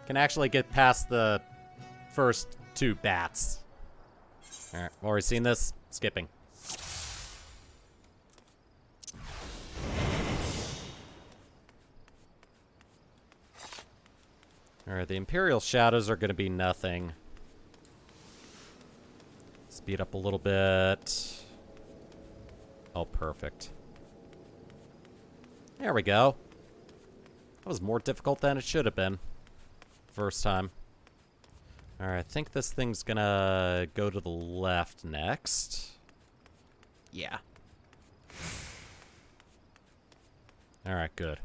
can actually get past the first 2 bats. Alright, already seen this? Skipping. Alright, the Imperial Shadows are going to be nothing. Speed up a little bit. Oh, perfect. There we go. That was more difficult than it should have been. First time. Alright, I think this thing's gonna go to the left next. Yeah. Alright, good.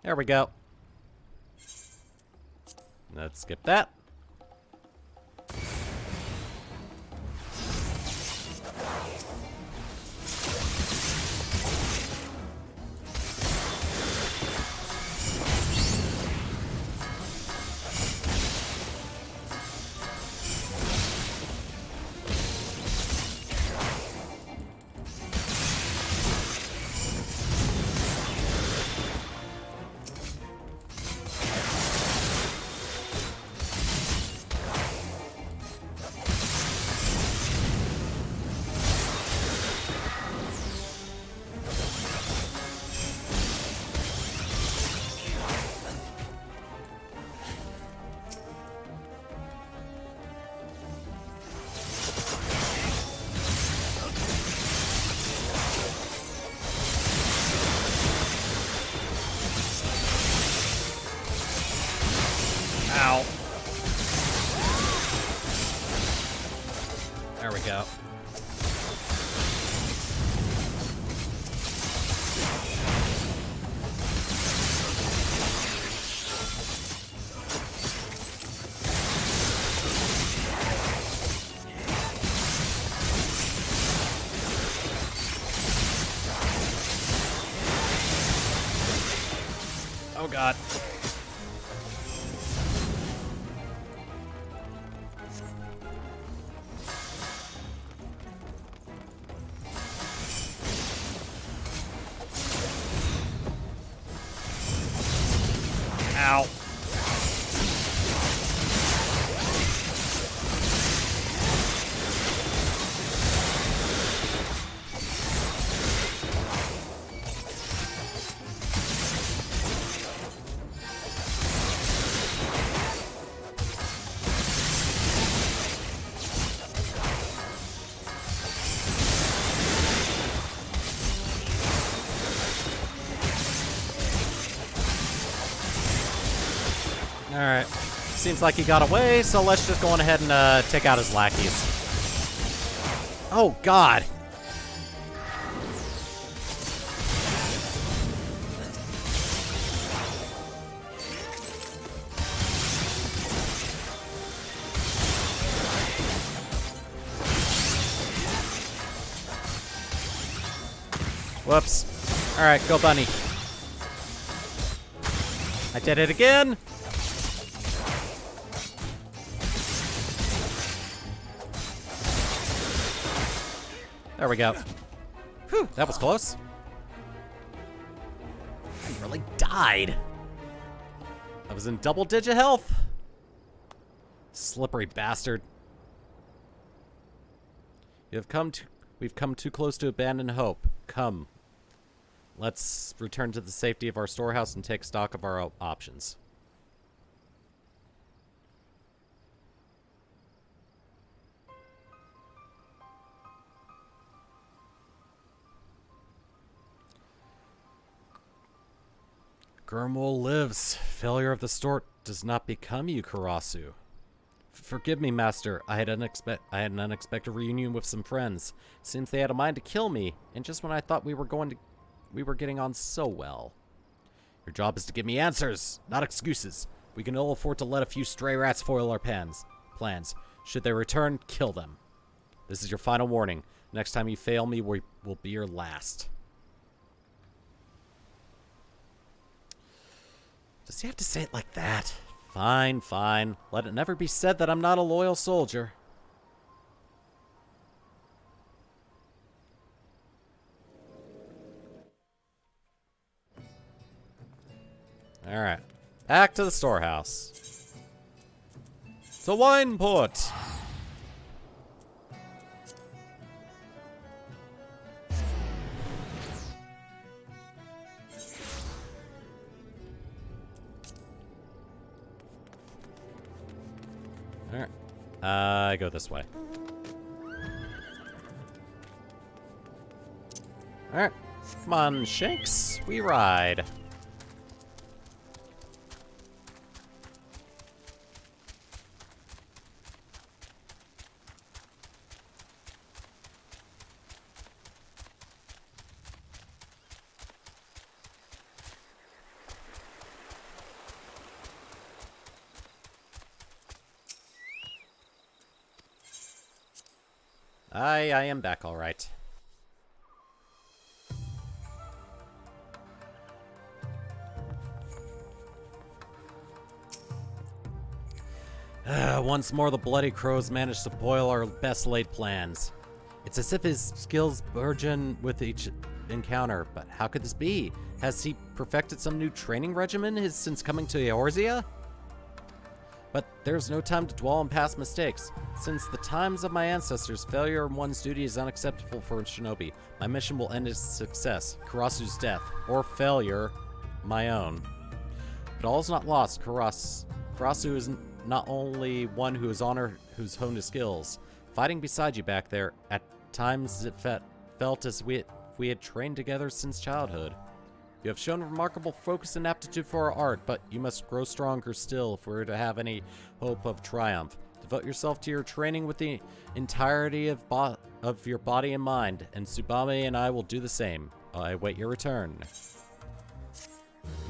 There we go. Let's skip that. Ow. There we go. Oh God. Ow. Alright. Seems like he got away, so let's just go on ahead and take out his lackeys. Oh, God. Whoops. Alright, go bunny. I did it again. There we go. Whew, that was close. I really died. I was in double-digit health. Slippery bastard. We've come too close to abandon hope. Come. Let's return to the safety of our storehouse and take stock of our options. Gurmul lives. Failure of the store does not become you, Karasu. Forgive me, Master. I had an unexpected reunion with some friends. Seems they had a mind to kill me, and just when I thought we were getting on so well. Your job is to give me answers, not excuses. We can ill afford to let a few stray rats foil our plans. Should they return, kill them. This is your final warning. Next time you fail me, will be your last. Does he have to say it like that? Fine, fine. Let it never be said that I'm not a loyal soldier. Alright. Back to the storehouse. The wine port! Alright. I go this way. Alright. Come on, Shanks. We ride. I am back all right. Once more, the Bloody Crows managed to foil our best laid plans. It's as if his skills burgeon with each encounter, but how could this be? Has he perfected some new training regimen since coming to Eorzea? But there's no time to dwell on past mistakes. Since the times of my ancestors, failure in one's duty is unacceptable for a shinobi. My mission will end in success, Karasu's death, or failure, my own. But all is not lost. Karasu is not only one who's honed his skills. Fighting beside you back there, at times it felt as we had trained together since childhood. You have shown remarkable focus and aptitude for our art, but you must grow stronger still if we're to have any hope of triumph. Devote yourself to your training with the entirety of your body and mind, and Tsubame and I will do the same. I await your return.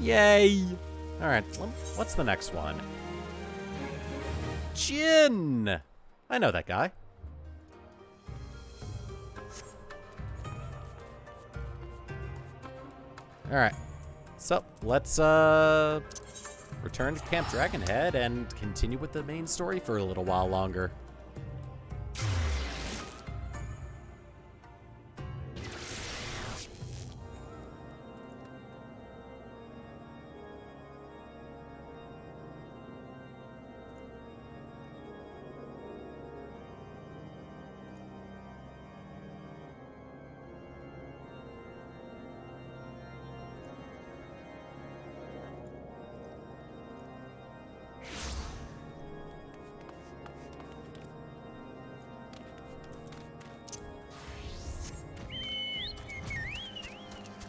Yay! Alright, what's the next one? Jin! I know that guy. Alright, so let's return to Camp Dragonhead and continue with the main story for a little while longer.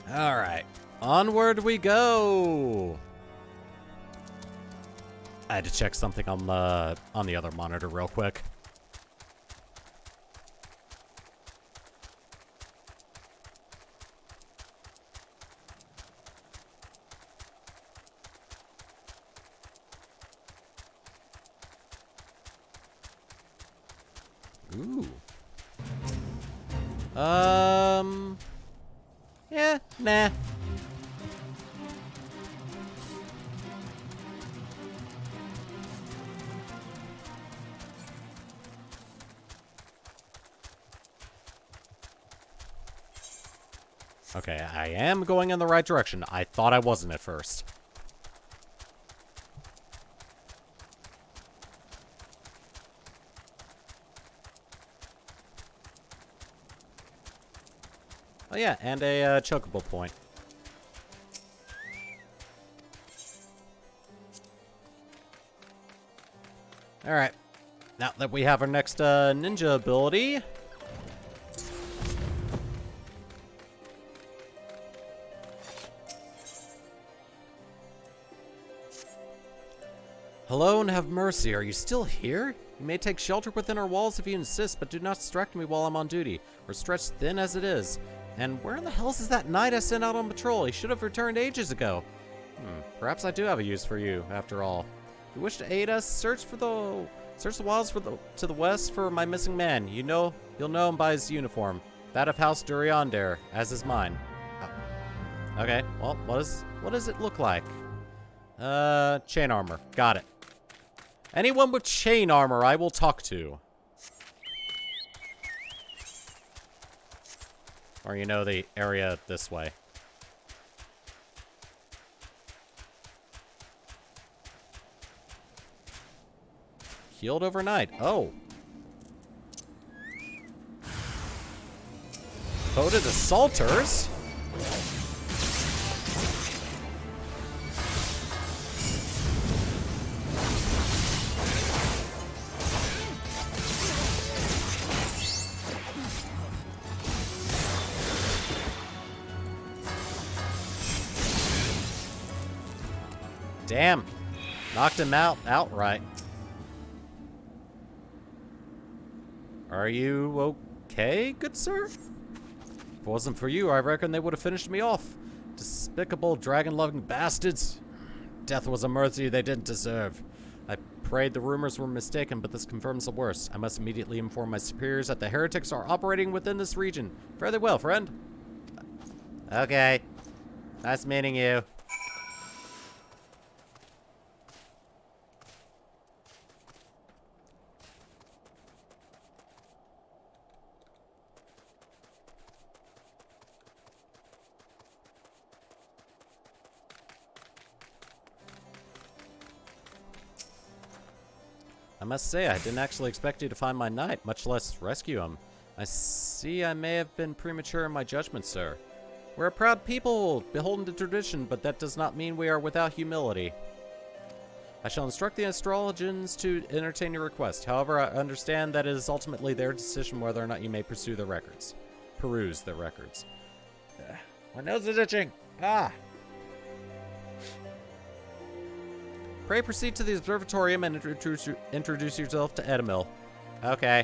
Alright. Onward we go! I had to check something on the other monitor real quick. Ooh. Yeah, nah. Okay, I am going in the right direction. I thought I wasn't at first. Oh yeah, and a chocobo point. Alright. Now that we have our next ninja ability... Hello and have mercy. Are you still here? You may take shelter within our walls if you insist, but do not distract me while I'm on duty. We're stretched thin as it is. And where in the hells is that knight I sent out on patrol? He should have returned ages ago. Perhaps I do have a use for you, after all. You wish to aid us? Search the wilds to the west for my missing man. You'll know him by his uniform. That of House Duriander, as is mine. Oh. Okay, well, what does it look like? Chain armor. Got it. Anyone with chain armor I will talk to. Or you know the area this way. Healed overnight. Oh. Voted assaulters? Damn. Knocked him out outright. Are you okay, good sir? If it wasn't for you, I reckon they would have finished me off. Despicable, dragon-loving bastards. Death was a mercy they didn't deserve. I prayed the rumors were mistaken, but this confirms the worst. I must immediately inform my superiors that the heretics are operating within this region. Fare thee well, friend. Okay. Nice meeting you. I must say, I didn't actually expect you to find my knight, much less rescue him. I see I may have been premature in my judgment, sir. We're a proud people, beholden to tradition, but that does not mean we are without humility. I shall instruct the astrologians to entertain your request. However, I understand that it is ultimately their decision whether or not you may pursue their records. Peruse their records. My nose is itching! Ah! Pray proceed to the observatorium and introduce yourself to Edamil. Okay.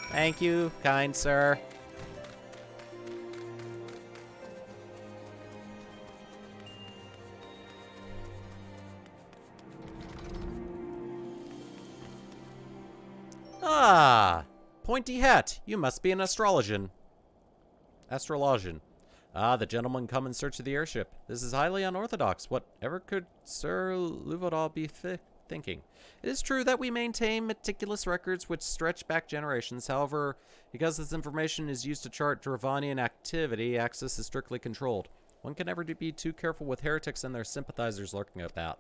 Thank you, kind sir. Ah! Pointy hat. You must be an astrologian. Astrologian. Ah, the gentlemen come in search of the airship. This is highly unorthodox. Whatever could Sir Louvodaw be thinking? It is true that we maintain meticulous records which stretch back generations. However, because this information is used to chart Dravanian activity, access is strictly controlled. One can never be too careful with heretics and their sympathizers lurking about.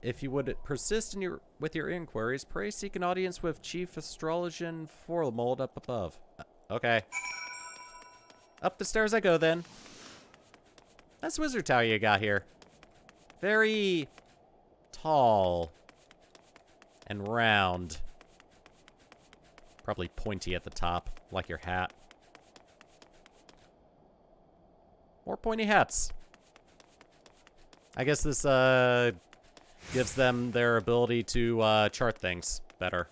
If you would persist with your inquiries, pray seek an audience with Chief Astrologian Formold up above. Okay. Up the stairs I go, then. That's wizard tower you got here. Very tall and round. Probably pointy at the top, like your hat. More pointy hats. I guess this gives them their ability to chart things better.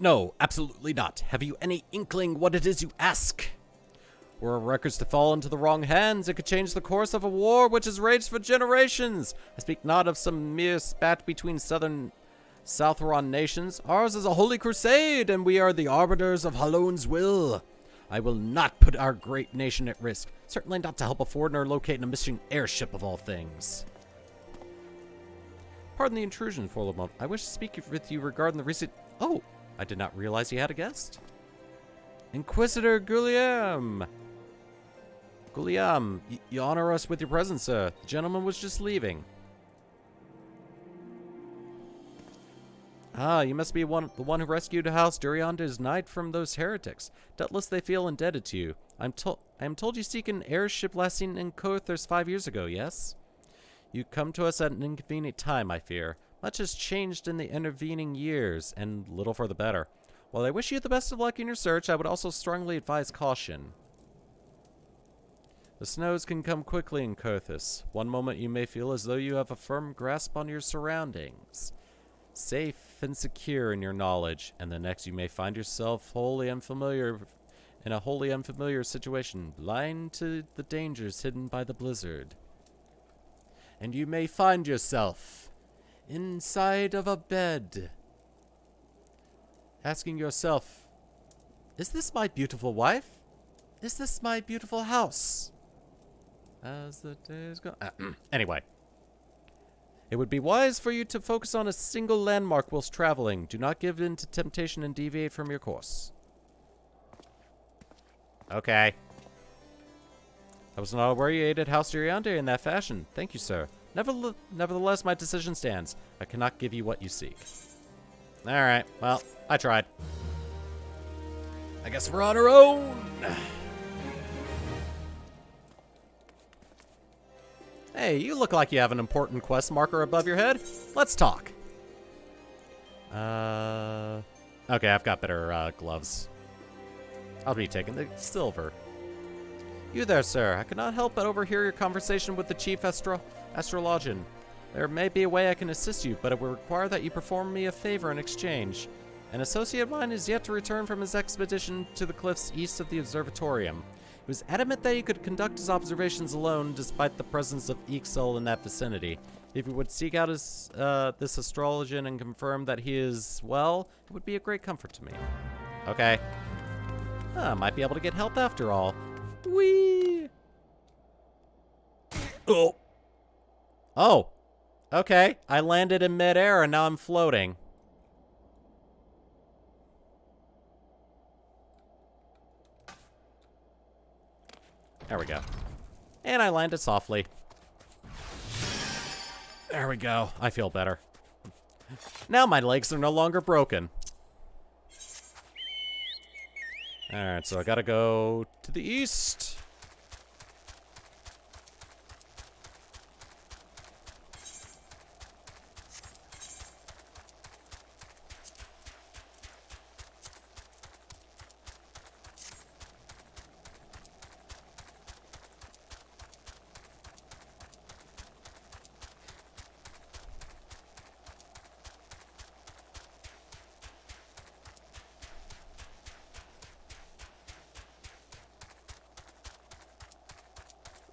No, absolutely not. Have you any inkling what it is you ask? Were our records to fall into the wrong hands, it could change the course of a war which has raged for generations. I speak not of some mere spat between Southron nations. Ours is a holy crusade, and we are the arbiters of Halone's will. I will not put our great nation at risk. Certainly not to help a foreigner locate a missing airship of all things. Pardon the intrusion, Forlamont. I wish to speak with you regarding the recent... Oh, I did not realize you had a guest. Inquisitor Guillaume. Guillaume, you honor us with your presence, sir. The gentleman was just leaving. Ah, you must be the one who rescued House Duryander's knight from those heretics. Doubtless they feel indebted to you. I am told you seek an airship last seen in Cothurst 5 years ago, yes? You come to us at an inconvenient time, I fear. Much has changed in the intervening years, and little for the better. While I wish you the best of luck in your search, I would also strongly advise caution. The snows can come quickly in Cothurst. One moment you may feel as though you have a firm grasp on your surroundings, safe and secure in your knowledge, and the next you may find yourself in a wholly unfamiliar situation, blind to the dangers hidden by the blizzard. And you may find yourself inside of a bed, asking yourself, is this my beautiful wife? Is this my beautiful house? As the days go... Anyway. It would be wise for you to focus on a single landmark whilst traveling. Do not give in to temptation and deviate from your course. Okay. I was not aware you aided House Duryander in that fashion. Thank you, sir. Nevertheless, my decision stands. I cannot give you what you seek. Alright, well, I tried. I guess we're on our own. Hey, you look like you have an important quest marker above your head. Let's talk. Okay, I've got better gloves. I'll be taking the silver. You there, sir. I could not help but overhear your conversation with the chief astrologian. There may be a way I can assist you, but it will require that you perform me a favor in exchange. An associate of mine is yet to return from his expedition to the cliffs east of the observatorium. He was adamant that he could conduct his observations alone despite the presence of XIV in that vicinity. If you would seek out this astrologian and confirm that he is well, it would be a great comfort to me. Okay. Might be able to get help after all. Whee! Oh. Oh. Okay. I landed in midair and now I'm floating. There we go. And I landed softly. There we go. I feel better. Now my legs are no longer broken. Alright, so I gotta go to the east.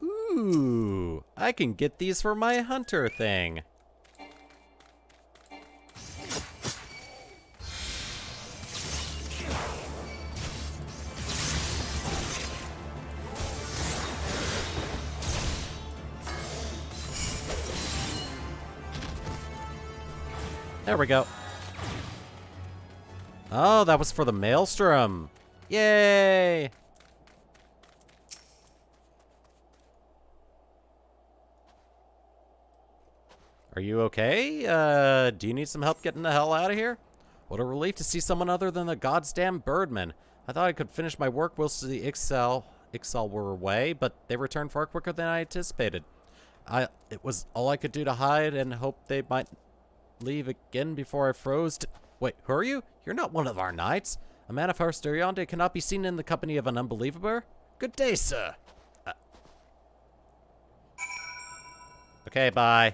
Ooh, I can get these for my hunter thing. There we go. Oh, that was for the maelstrom. Yay! Are you okay? Do you need some help getting the hell out of here? What a relief to see someone other than the goddamn birdman. I thought I could finish my work whilst the Ixal were away, but they returned far quicker than I anticipated. It was all I could do to hide and hope they might leave again before I froze to— Wait, who are you? You're not one of our knights. A man of House Durionde cannot be seen in the company of an unbeliever. Good day, sir. Okay, bye.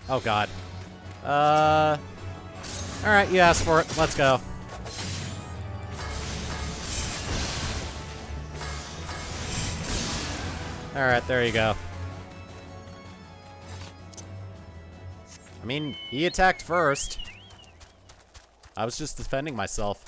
Oh, God. Alright, you asked for it. Let's go. Alright, there you go. I mean, he attacked first. I was just defending myself.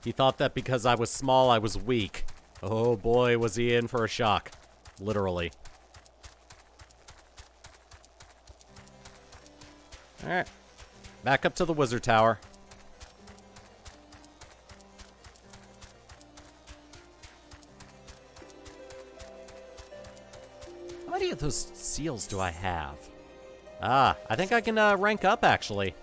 He thought that because I was small, I was weak. Oh boy, was he in for a shock. Literally. Alright. Back up to the wizard tower. How many of those seals do I have? Ah, I think I can rank up, actually.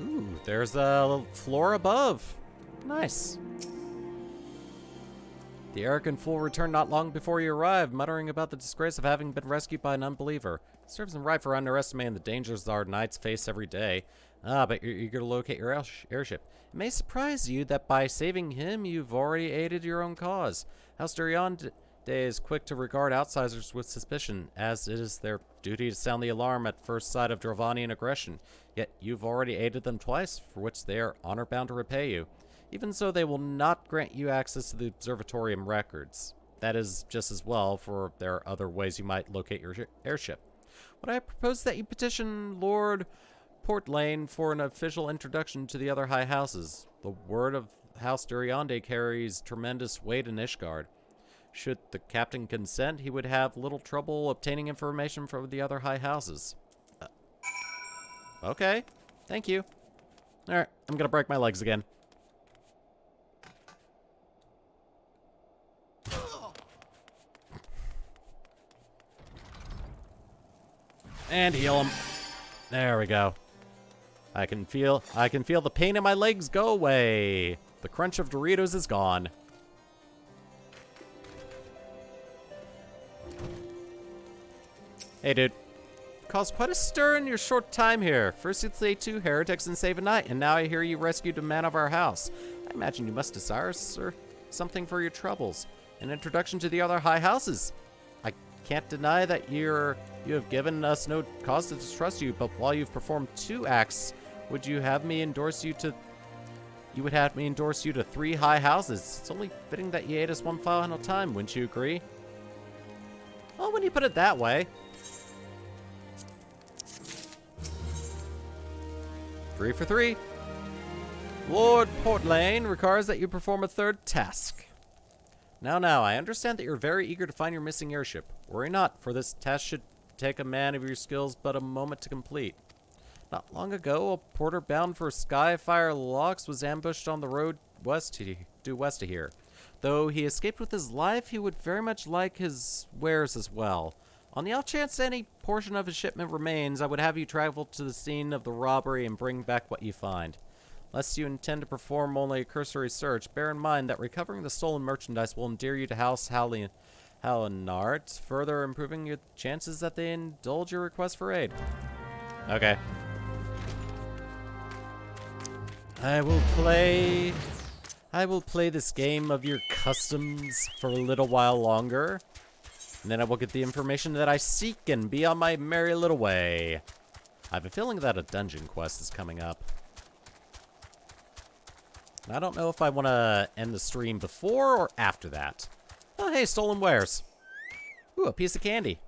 Ooh, there's a floor above. Nice. The arrogant fool returned not long before you arrived, muttering about the disgrace of having been rescued by an unbeliever. It serves him right for underestimating the dangers our knights face every day. Ah, but you're eager to locate your airship. It may surprise you that by saving him, you've already aided your own cause. House Durionde is quick to regard outsiders with suspicion, as it is their duty to sound the alarm at first sight of Dravanian aggression. Yet you've already aided them twice, for which they are honor-bound to repay you. Even so, they will not grant you access to the observatorium records. That is just as well, for there are other ways you might locate your airship. Would I propose that you petition Lord Portlane for an official introduction to the other high houses? The word of House Durionde carries tremendous weight in Ishgard. Should the captain consent, he would have little trouble obtaining information from the other high houses. Okay, thank you. Alright, I'm gonna break my legs again. And heal him. There we go. I can feel the pain in my legs go away. The crunch of Doritos is gone. Hey, dude. Caused quite a stir in your short time here. First you slay 2 heretics and save a knight, and now I hear you rescued a man of our house. I imagine you must desire, sir, something for your troubles. An introduction to the other high houses. I can't deny that you have given us no cause to distrust you, but while you've performed 2 acts, would you have me endorse you to... You would have me endorse you to 3 high houses. It's only fitting that you aid us one final time, wouldn't you agree? Well, when you put it that way... 3 for 3. Lord Portlane requires that you perform a 3rd task. Now, I understand that you're very eager to find your missing airship. Worry not, for this task should take a man of your skills but a moment to complete. Not long ago, a porter bound for Skyfire Locks was ambushed on the road due west of here. Though he escaped with his life, he would very much like his wares as well. On the off chance any portion of his shipment remains, I would have you travel to the scene of the robbery and bring back what you find. Lest you intend to perform only a cursory search, bear in mind that recovering the stolen merchandise will endear you to House Hallinart, further improving your chances that they indulge your request for aid. Okay. I will play this game of your customs for a little while longer. And then I will get the information that I seek and be on my merry little way. I have a feeling that a dungeon quest is coming up. I don't know if I want to end the stream before or after that. Oh, hey, stolen wares. Ooh, a piece of candy.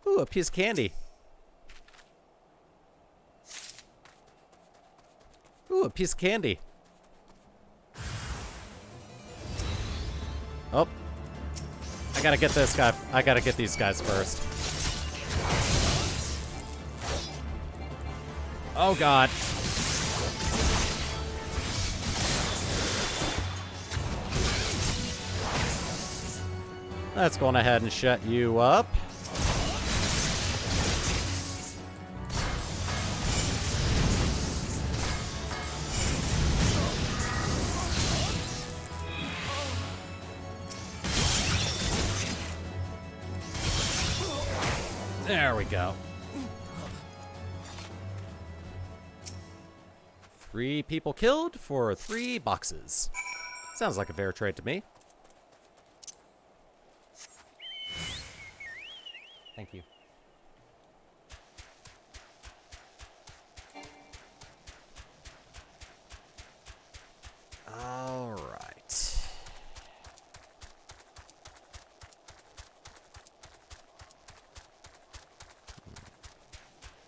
Ooh, a piece of candy. Ooh, a piece of candy. Oh. I gotta get this guy. I gotta get these guys first. Oh, God. Let's go on ahead and shut you up. There we go. 3 people killed for 3 boxes. Sounds like a fair trade to me. Thank you. All right.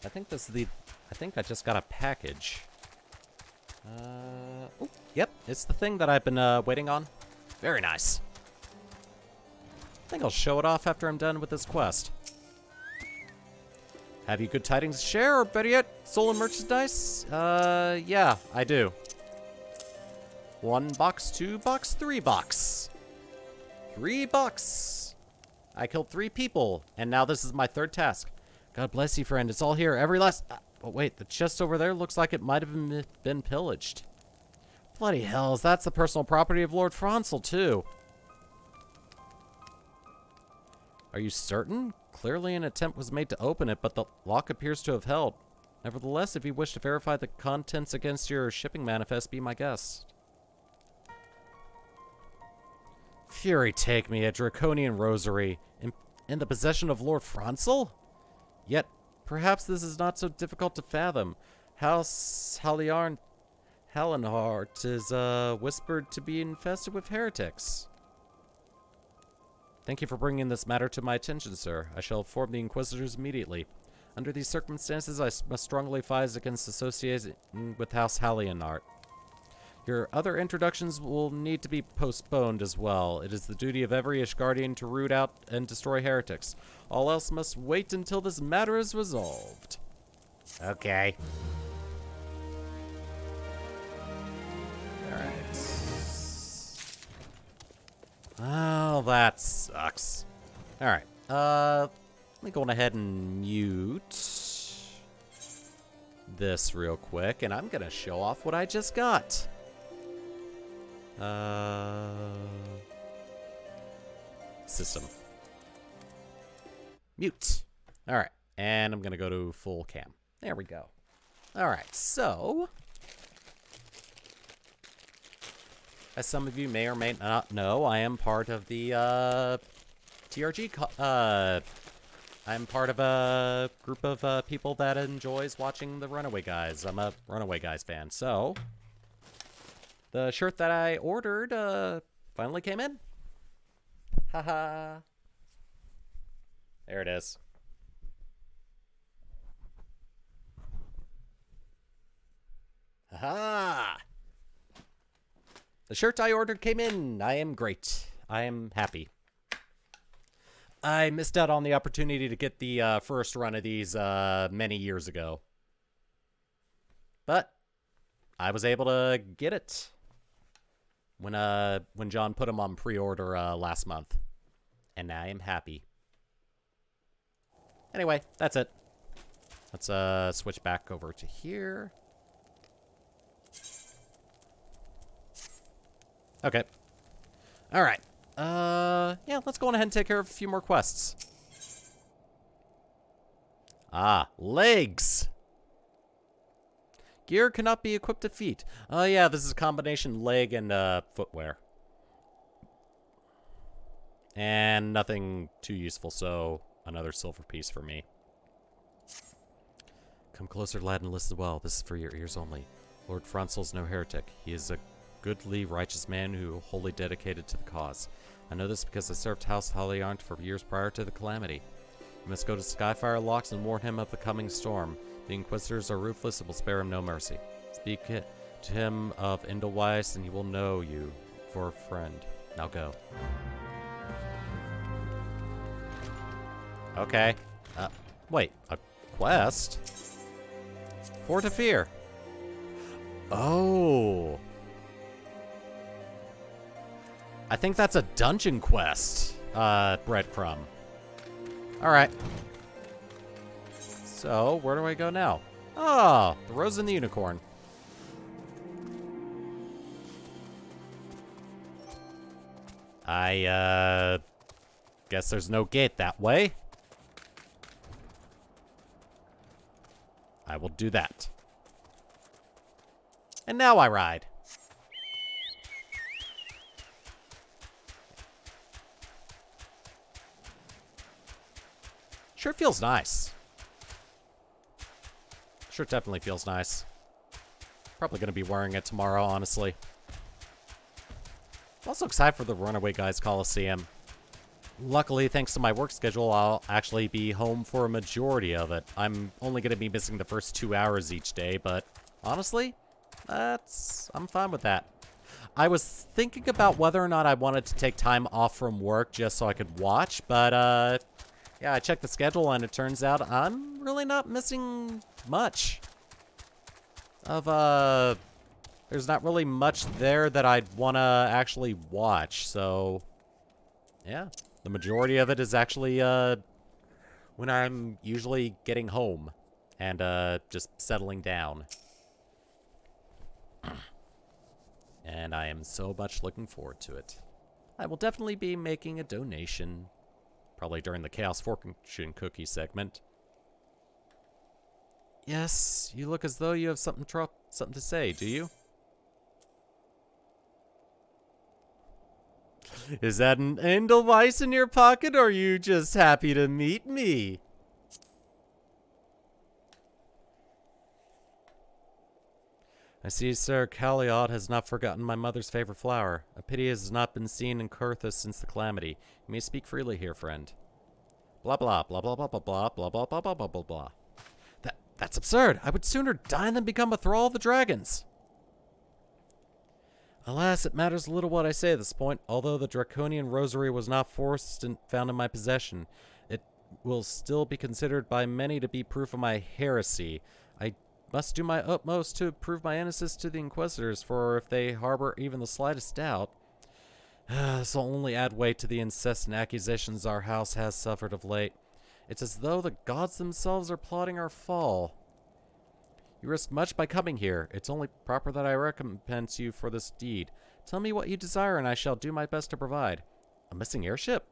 I think this is the... I think I just got a package. Oh, yep, it's the thing that I've been waiting on. Very nice. I think I'll show it off after I'm done with this quest. Have you good tidings to share, or better yet, stolen merchandise? Yeah, I do. 1 box, 2 box, 3 box. 3 box. I killed 3 people, and now this is my 3rd task. God bless you, friend. It's all here. Every last... oh, wait. The chest over there looks like it might have been pillaged. Bloody hells. That's the personal property of Lord Fronsel, too. Are you certain? Clearly an attempt was made to open it, but the lock appears to have held. Nevertheless, if you wish to verify the contents against your shipping manifest, be my guest. Fury take me, a draconian rosary. In the possession of Lord Fronsel? Yet, perhaps this is not so difficult to fathom. House Halenhart is whispered to be infested with heretics. Thank you for bringing this matter to my attention, sir. I shall inform the Inquisitors immediately. Under these circumstances, I must strongly advise against associating with House Halenhart. Your other introductions will need to be postponed as well. It is the duty of every Ishgardian to root out and destroy heretics. All else must wait until this matter is resolved. Okay. Alright. Oh, that sucks. Alright. Let me go on ahead and mute this real quick, and I'm gonna show off what I just got. System. Mute. Alright. And I'm gonna go to full cam. There we go. Alright, so... as some of you may or may not know, I am part of the, TRG, I'm part of a group of, people that enjoys watching the Runaway Guys. I'm a Runaway Guys fan, so... the shirt that I ordered, finally came in. Haha. There it is. Haha. The shirt I ordered came in. I am great. I am happy. I missed out on the opportunity to get the first run of these many years ago. But I was able to get it when John put them on pre-order last month. And I am happy. Anyway, that's it. Let's switch back over to here. Okay. All right. Yeah, let's go on ahead and take care of a few more quests. Ah, legs. Gear cannot be equipped to feet. Oh, yeah, this is a combination leg and footwear. And nothing too useful, so another silver piece for me. Come closer, lad, and listen well. This is for your ears only. Lord Fronsel's no heretic. He is a goodly, righteous man who wholly dedicated to the cause. I know this because I served House Halenhart for years prior to the calamity. You must go to Skyfire Locks and warn him of the coming storm. The Inquisitors are ruthless and will spare him no mercy. Speak to to him of Edelweiss, and he will know you for a friend. Now go. Okay. Wait, a quest? For to fear. Oh. I think that's a dungeon quest, breadcrumb. Alright. So, where do I go now? Oh, the Rose and the Unicorn. I, guess there's no gate that way. I will do that. And now I ride. Sure feels nice. Sure definitely feels nice. Probably going to be wearing it tomorrow, honestly. I'm also excited for the Runaway Guys Coliseum. Luckily, thanks to my work schedule, I'll actually be home for a majority of it. I'm only going to be missing the first 2 hours each day, but honestly, I'm fine with that. I was thinking about whether or not I wanted to take time off from work just so I could watch, but yeah, I checked the schedule and it turns out I'm really not missing much of, there's not really much there that I'd want to actually watch, so yeah. The majority of it is actually, when I'm usually getting home and, just settling down. And I am so much looking forward to it. I will definitely be making a donation, probably during the Chaos Fortune Cookie segment. Yes, you look as though you have something to say, do you? Is that an Edelweiss in your pocket, or are you just happy to meet me? I see Sir Calliot has not forgotten my mother's favorite flower. A pity it has not been seen in Curthus since the calamity. You may speak freely here, friend. Blah blah blah blah blah blah blah blah blah blah blah blah blah blah. That's absurd. I would sooner die than become a thrall of the dragons. Alas, it matters little what I say at this point. Although the draconian rosary was not forced and found in my possession, it will still be considered by many to be proof of my heresy. I must do my utmost to prove my innocence to the Inquisitors, for if they harbor even the slightest doubt, this will only add weight to the incessant accusations our house has suffered of late. It's as though the gods themselves are plotting our fall. You risk much by coming here. It's only proper that I recompense you for this deed. Tell me what you desire, and I shall do my best to provide. A missing airship?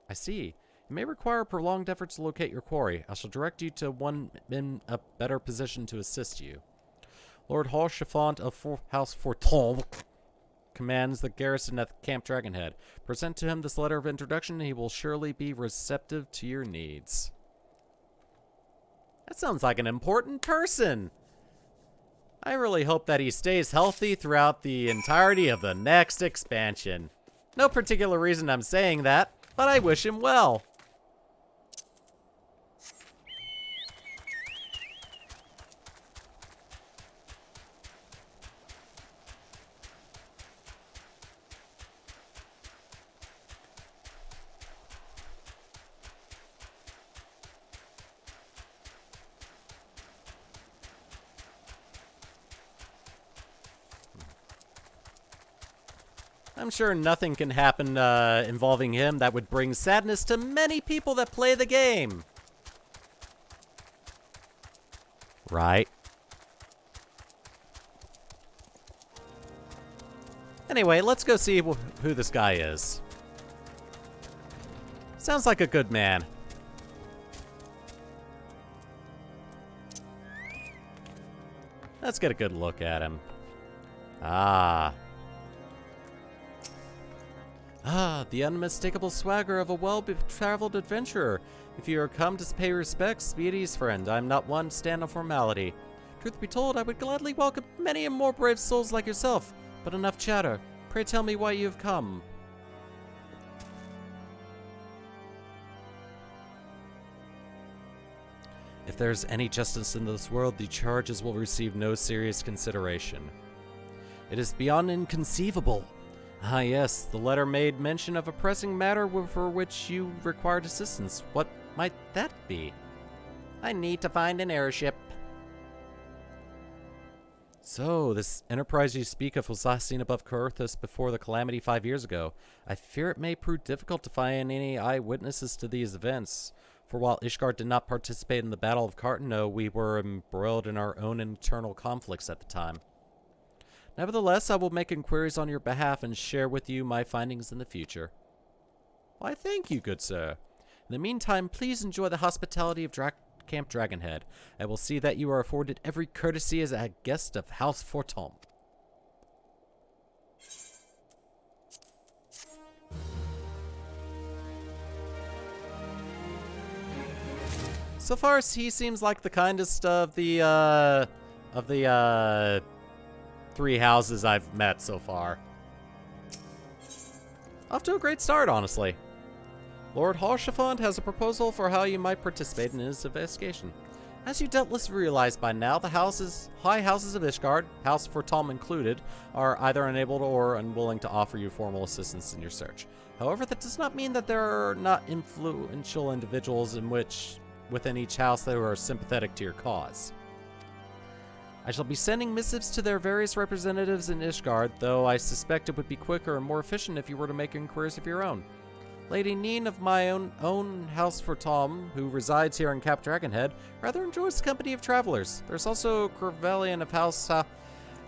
I see. It may require prolonged efforts to locate your quarry. I shall direct you to one in a better position to assist you. Lord Halchefant of House Forton commands the garrison at Camp Dragonhead. Present to him this letter of introduction, and he will surely be receptive to your needs. That sounds like an important person. I really hope that he stays healthy throughout the entirety of the next expansion. No particular reason I'm saying that, but I wish him well. I'm sure nothing can happen involving him that would bring sadness to many people that play the game. Right? Anyway, let's go see who this guy is. Sounds like a good man. Let's get a good look at him. Ah, the unmistakable swagger of a well-traveled adventurer. If you are come to pay respects, be at ease, friend. I am not one to stand on formality. Truth be told, I would gladly welcome many and more brave souls like yourself. But enough chatter. Pray tell me why you have come. If there's any justice in this world, the charges will receive no serious consideration. It is beyond inconceivable. Ah, yes, the letter made mention of a pressing matter for which you required assistance. What might that be? I need to find an airship. So, this enterprise you speak of was last seen above Coerthus before the calamity 5 years ago. I fear it may prove difficult to find any eyewitnesses to these events. For while Ishgard did not participate in the Battle of Cartano, we were embroiled in our own internal conflicts at the time. Nevertheless, I will make inquiries on your behalf and share with you my findings in the future. Why, thank you, good sir. In the meantime, please enjoy the hospitality of Camp Dragonhead. I will see that you are afforded every courtesy as a guest of House Fortom. So far, he seems like the kindest of the 3 houses I've met so far. Off to a great start, honestly. Lord Harshaphant has a proposal for how you might participate in his investigation. As you doubtless realize by now, the high houses of Ishgard, House Fortom included, are either unable or unwilling to offer you formal assistance in your search. However, that does not mean that there are not influential individuals within each house that are sympathetic to your cause. I shall be sending missives to their various representatives in Ishgard, though I suspect it would be quicker and more efficient if you were to make inquiries of your own. Lady Neen of my own House Fortom, who resides here in Camp Dragonhead, rather enjoys the company of travelers. There's also Corvellian of House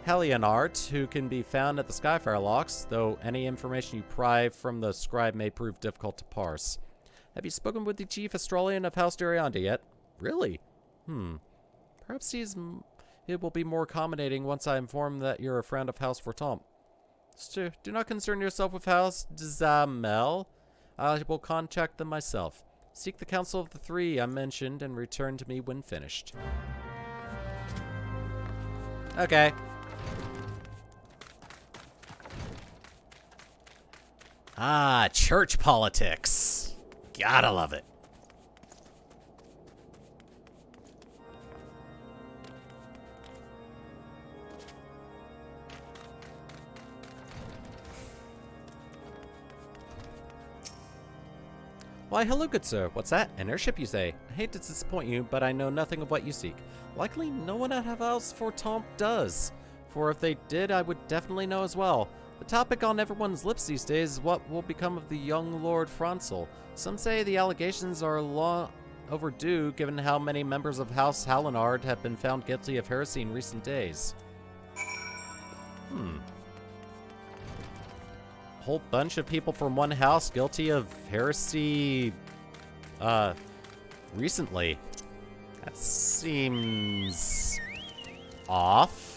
Helionart, who can be found at the Skyfire locks, though any information you pry from the scribe may prove difficult to parse. Have you spoken with the Chief Astralian of House Durianda yet? Really? Perhaps it will be more accommodating once I inform that you're a friend of House Fortom. Still, do not concern yourself with House Dzamel. I will contact them myself. Seek the counsel of the 3 I mentioned and return to me when finished. Okay. Ah, church politics. Gotta love it. Why, hello, good sir. What's that? An airship, you say? I hate to disappoint you, but I know nothing of what you seek. Likely no one at House Fortom does. For if they did, I would definitely know as well. The topic on everyone's lips these days is what will become of the young Lord Francel. Some say the allegations are long overdue, given how many members of House Hallinard have been found guilty of heresy in recent days. Whole bunch of people from one house guilty of heresy recently. That seems off.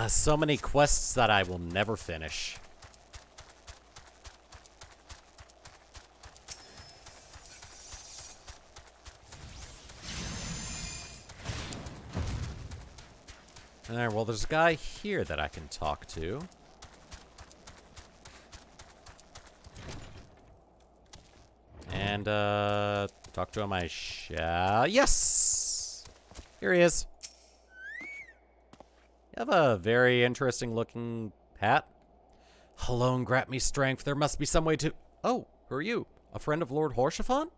So many quests that I will never finish. Alright, well, there's a guy here that I can talk to. And, talk to him I shall. Yes! Here he is. You have a very interesting looking hat. Alone grant me strength. There must be some way to... Oh, who are you? A friend of Lord Harshaphant?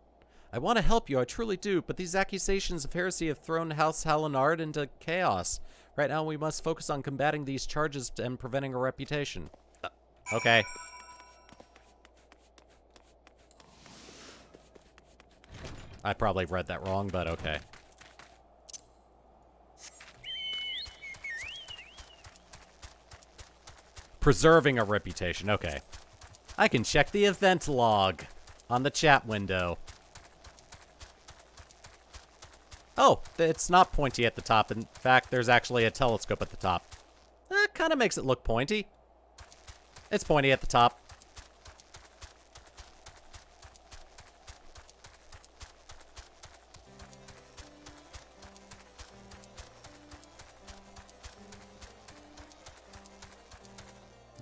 I want to help you, I truly do, but these accusations of heresy have thrown House Hallinard into chaos. Right now we must focus on combating these charges and preventing a reputation. Okay. I probably read that wrong, but okay. Preserving a reputation, okay. I can check the event log on the chat window. Oh, it's not pointy at the top. In fact, there's actually a telescope at the top. That kind of makes it look pointy. It's pointy at the top.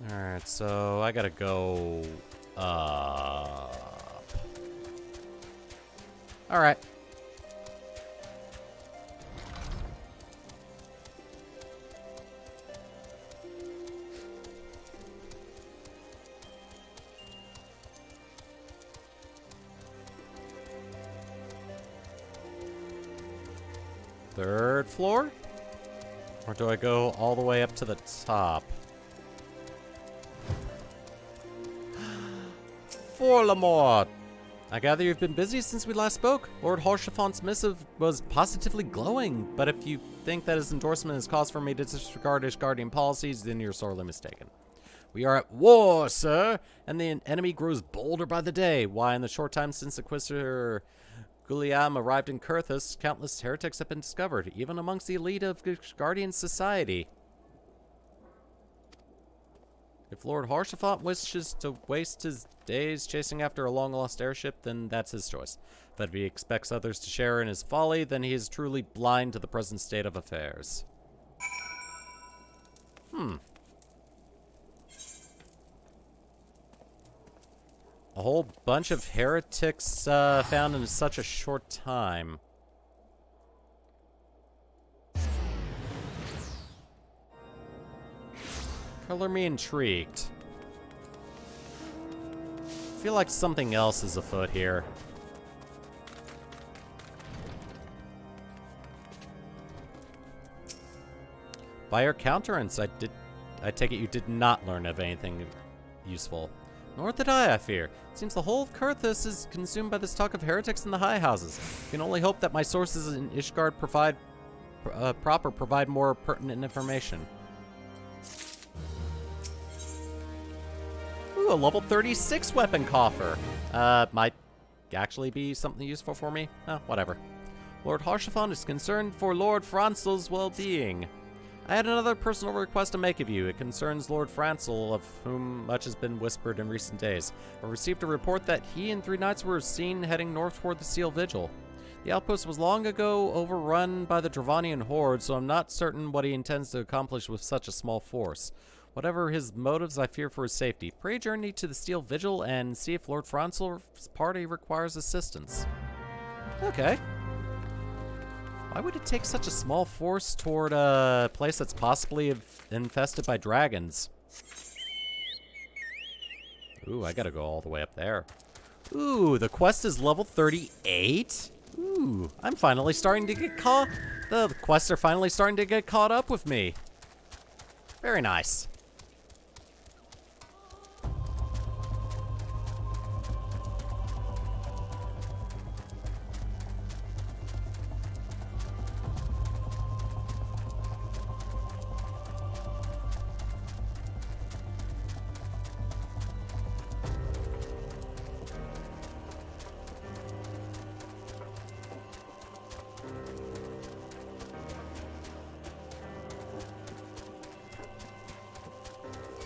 Alright, so I gotta go up. Alright. Third floor? Or do I go all the way up to the top? For la mort! I gather you've been busy since we last spoke. Lord Haurchefant's missive was positively glowing, but if you think that his endorsement is cause for me to disregard Ishgardian policies, then you're sorely mistaken. We are at war, sir, and the enemy grows bolder by the day. Why, in the short time since Inquisitor Guliam arrived in Kurthus, countless heretics have been discovered, even amongst the elite of Guardian society. If Lord Haurchefant wishes to waste his days chasing after a long-lost airship, then that's his choice. But if he expects others to share in his folly, then he is truly blind to the present state of affairs. A whole bunch of heretics found in such a short time. Color me intrigued. I feel like something else is afoot here. By your countenance, I take it you did not learn of anything useful. Nor did I fear. It seems the whole of Kurthus is consumed by this talk of heretics in the high houses. I can only hope that my sources in Ishgard provide more pertinent information. Ooh, a level 36 weapon coffer. Might actually be something useful for me. Oh, whatever. Lord Haurchefant is concerned for Lord Francel's well-being. I had another personal request to make of you. It concerns Lord Francel, of whom much has been whispered in recent days. I received a report that he and 3 knights were seen heading north toward the Seal Vigil. The outpost was long ago overrun by the Dravanian horde, so I'm not certain what he intends to accomplish with such a small force. Whatever his motives, I fear for his safety. Pray journey to the Steel Vigil and see if Lord Francel's party requires assistance. Okay. Why would it take such a small force toward a place that's possibly infested by dragons? Ooh, I gotta go all the way up there. Ooh, the quest is level 38? Ooh, I'm finally starting to get caught. The quests are finally starting to get caught up with me. Very nice.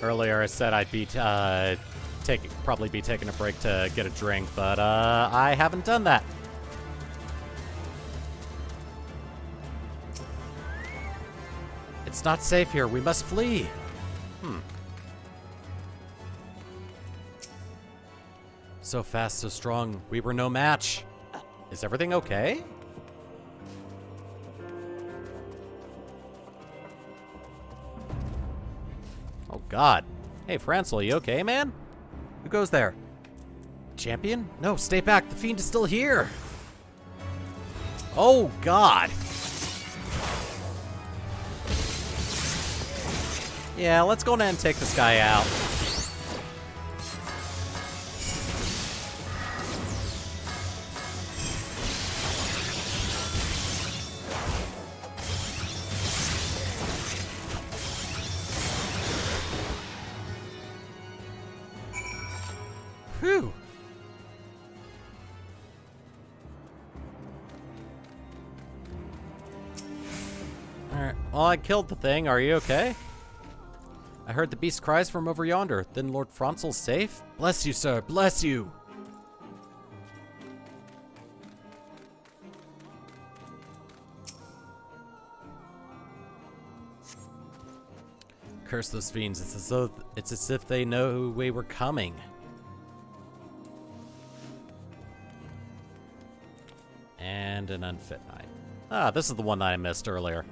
Earlier I said I'd be probably be taking a break to get a drink, but I haven't done that. It's not safe here. We must flee. So fast, so strong. We were no match. Is everything okay? Oh, God. Hey, Francel, you okay, man? Who goes there? Champion? No, stay back. The fiend is still here. Oh, God. Yeah, let's go ahead and take this guy out. Whew. Alright, well, I killed the thing. Are you okay? I heard the beast cries from over yonder. Then Lord Francel's safe? Bless you, sir. Bless you. Curse those fiends. It's as if they know we were coming. And an unfit knight. Ah, this is the one that I missed earlier.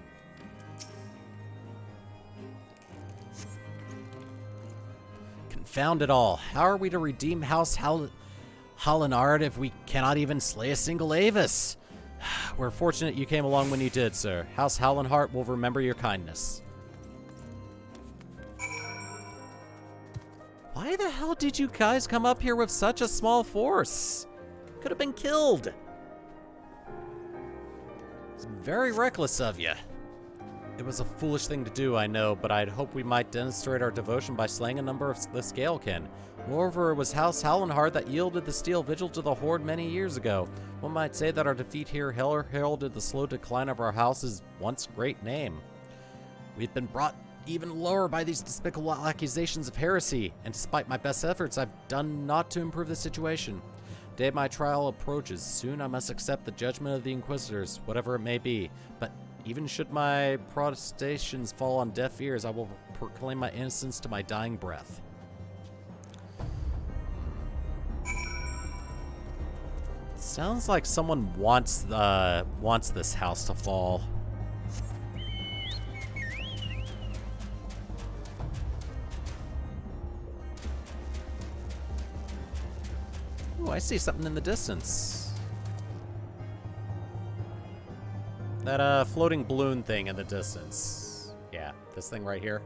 Confound it all. How are we to redeem House Hallinard if we cannot even slay a single Avis? We're fortunate you came along when you did, sir. House Hallinhart will remember your kindness. Why the hell did you guys come up here with such a small force? Could have been killed. It's very reckless of you. It was a foolish thing to do, I know, but I'd hoped we might demonstrate our devotion by slaying a number of the Scalekin. Moreover, it was House Hallinhart that yielded the Steel Vigil to the Horde many years ago. One might say that our defeat here heralded the slow decline of our house's once great name. We've been brought even lower by these despicable accusations of heresy, and despite my best efforts, I've done naught to improve the situation. The day of my trial approaches. Soon I must accept the judgment of the Inquisitors, whatever it may be. But even should my protestations fall on deaf ears, I will proclaim my innocence to my dying breath. Sounds like someone wants this house to fall. Ooh, I see something in the distance. That floating balloon thing in the distance. Yeah, this thing right here.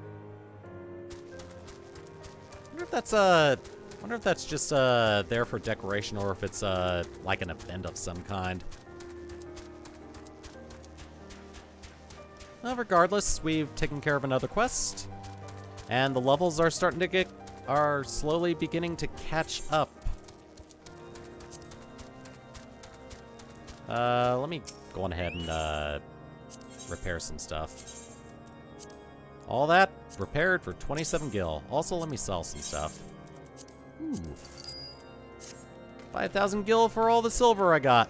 Wonder if that's just there for decoration, or if it's like an event of some kind. Well, regardless, we've taken care of another quest, and the levels are are slowly beginning to catch up. Let me go on ahead and repair some stuff. All that repaired for 27 gil. Also, let me sell some stuff. Ooh. 5,000 gil for all the silver I got.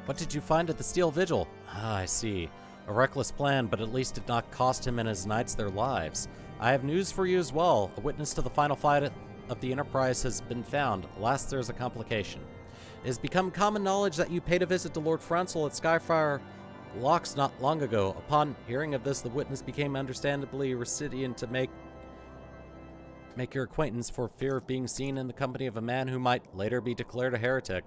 What did you find at the Steel Vigil? Ah, I see. A reckless plan, but at least did not cost him and his knights their lives. I have news for you as well. A witness to the final fight of the Enterprise has been found. Alas, there is a complication. It has become common knowledge that you paid a visit to Lord Francel at Skyfire Locks not long ago. Upon hearing of this, the witness became understandably recipient to make your acquaintance for fear of being seen in the company of a man who might later be declared a heretic.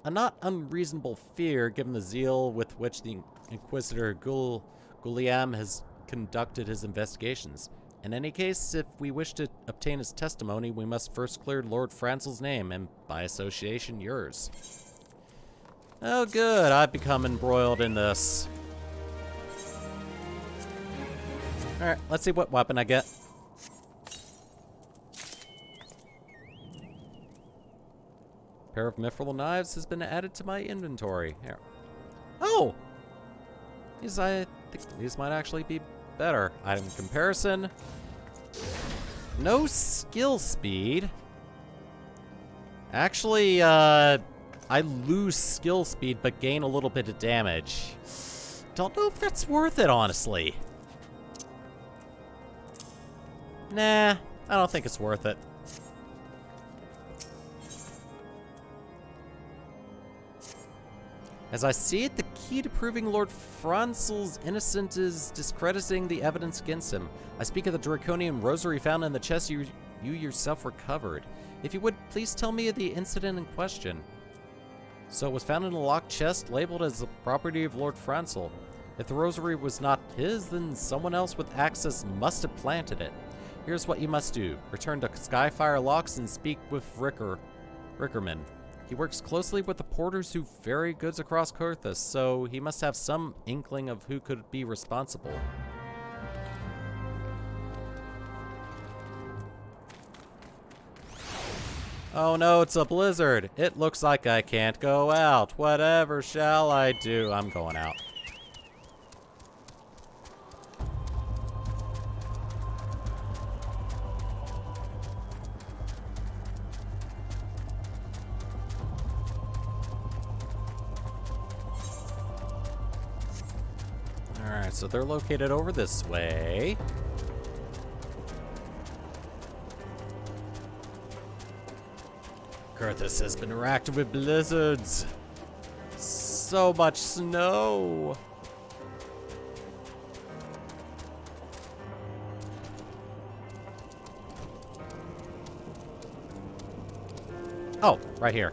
A not unreasonable fear, given the zeal with which the Inquisitor Guliam has conducted his investigations. In any case, if we wish to obtain his testimony, we must first clear Lord Francel's name, and by association, yours. Oh good, I've become embroiled in this. Alright, let's see what weapon I get. Pair of mithril knives has been added to my inventory. Here. Oh! I think these might actually be better. Item comparison. No skill speed. Actually, I lose skill speed but gain a little bit of damage. Don't know if that's worth it, honestly. Nah, I don't think it's worth it. As I see it, the key to proving Lord Francel's innocent is discrediting the evidence against him. I speak of the draconian rosary found in the chest you yourself recovered. If you would, please tell me of the incident in question. So it was found in a locked chest labeled as the property of Lord Francel. If the rosary was not his, then someone else with access must have planted it. Here's what you must do. Return to Skyfire Locks and speak with Rickerman. He works closely with the porters who ferry goods across Kurthus, so he must have some inkling of who could be responsible. Oh no, it's a blizzard. It looks like I can't go out. Whatever shall I do? I'm going out. Alright, so they're located over this way. Kurthus has been racked with blizzards. So much snow. Oh, right here.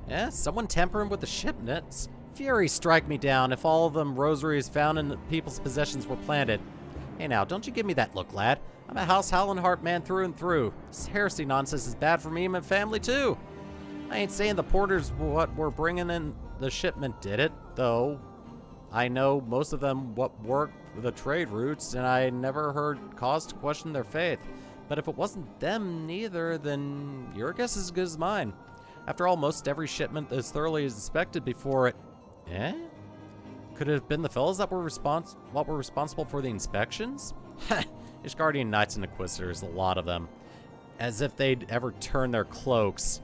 Yeah, someone tampering with the shipments. Fury strike me down if all of them rosaries found in the people's possessions were planted. Hey now, don't you give me that look, lad. I'm a House Howlandhart man through and through. This heresy nonsense is bad for me and my family too. I ain't saying the porters what were bringing in the shipment did it, though. I know most of them what work the trade routes, and I never heard cause to question their faith. But if it wasn't them neither, then your guess is as good as mine. After all, most every shipment is thoroughly inspected before it... Eh? Could it have been the fellows that were responsible for the inspections? Ha! Ishgardian Knights and Inquisitors, a lot of them. As if they'd ever turn their cloaks.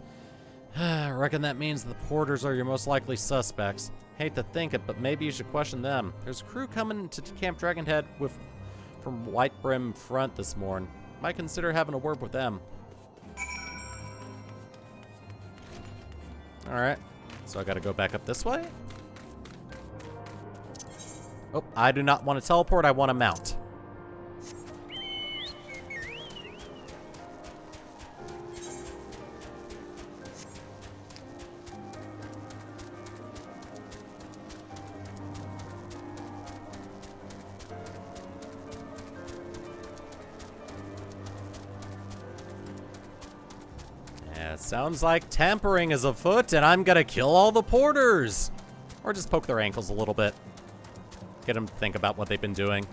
I reckon that means the porters are your most likely suspects. Hate to think it, but maybe you should question them. There's a crew coming to Camp Dragonhead from White Brim Front this morning. Might consider having a word with them. Alright, so I gotta go back up this way? Oh, I do not want to teleport, I want to mount. Yeah, sounds like tampering is afoot, and I'm gonna kill all the porters! Or just poke their ankles a little bit. Get them to think about what they've been doing.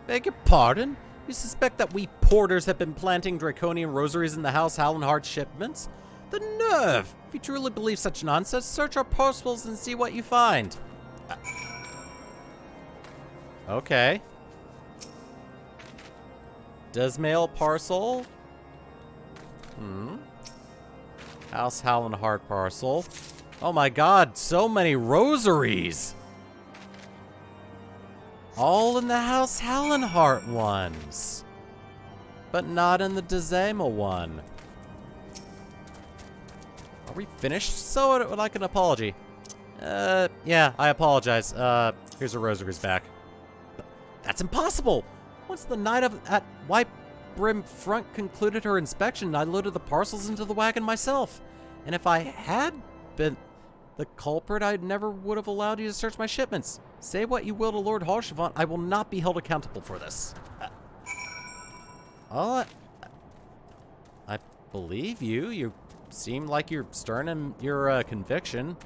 Beg your pardon? You suspect that we porters have been planting draconian rosaries in the House Howlandhart shipments? The nerve! If you truly believe such nonsense, search our parcels and see what you find. Okay. Does mail parcel? House Howlandhart parcel. Oh my god, so many rosaries! All in the House Howlandhart ones. But not in the Dezema one. Are we finished? So I would like an apology. Yeah, I apologize. Here's the rosaries back. That's impossible! Once the knight at White Brim Front concluded her inspection, I loaded the parcels into the wagon myself. And if I had been the culprit, I never would have allowed you to search my shipments. Say what you will to Lord Halchevant, I will not be held accountable for this. I believe you. You seem like you're stern in your conviction.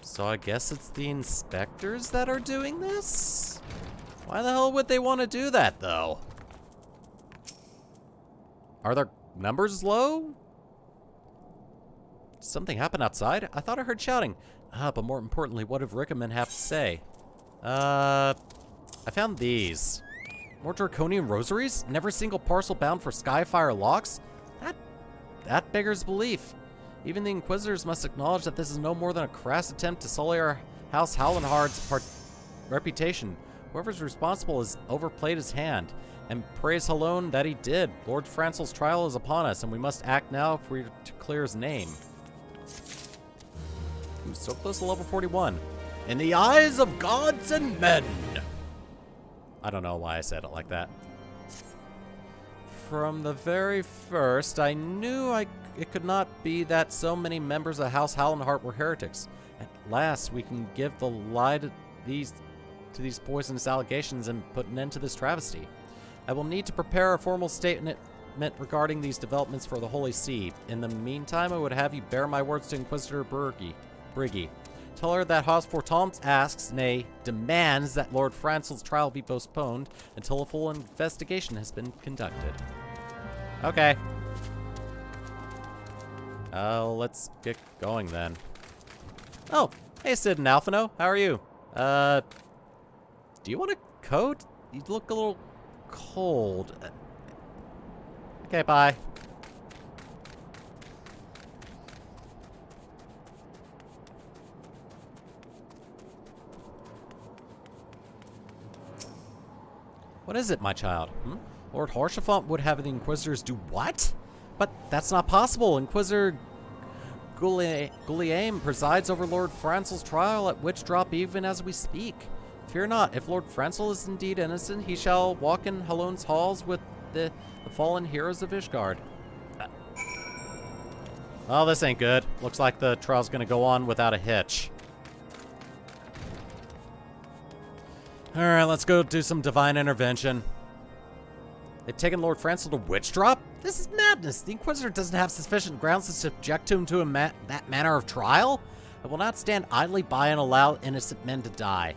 So I guess it's the inspectors that are doing this? Why the hell would they want to do that, though? Are their numbers low? Did something happen outside? I thought I heard shouting. But more importantly, what did Rickaman have to say? I found these. More draconian rosaries? Never a single parcel bound for Skyfire locks? That beggars belief. Even the Inquisitors must acknowledge that this is no more than a crass attempt to sully our House Howlandhart's reputation. Whoever's responsible has overplayed his hand. And praise Halone that he did. Lord Francel's trial is upon us, and we must act now if we're to clear his name. Ooh, so close to level 41. In the eyes of gods and men! I don't know why I said it like that. From the very first, I knew it could not be that so many members of House Howlandhart were heretics. At last, we can give the lie to these poisonous allegations and put an end to this travesty. I will need to prepare a formal statement regarding these developments for the Holy See. In the meantime, I would have you bear my words to Inquisitor Briggy. Tell her that Haus Fortams asks, nay, demands that Lord Francel's trial be postponed until a full investigation has been conducted. Okay. Let's get going then. Oh, hey Sid and Alphino, how are you? Do you want a coat? You look a little cold. I Okay, bye. What is it, my child? Lord Haurchefant would have the Inquisitors do what? But that's not possible. Inquisitor Guillaume presides over Lord Francel's trial at Witch Drop even as we speak. Fear not, if Lord Francel is indeed innocent, he shall walk in Halone's halls with the fallen heroes of Ishgard. Oh, this ain't good. Looks like the trial's gonna go on without a hitch. Alright, let's go do some divine intervention. They've taken Lord Francel to Witch Drop? This is madness. The Inquisitor doesn't have sufficient grounds to subject him to that manner of trial. I will not stand idly by and allow innocent men to die.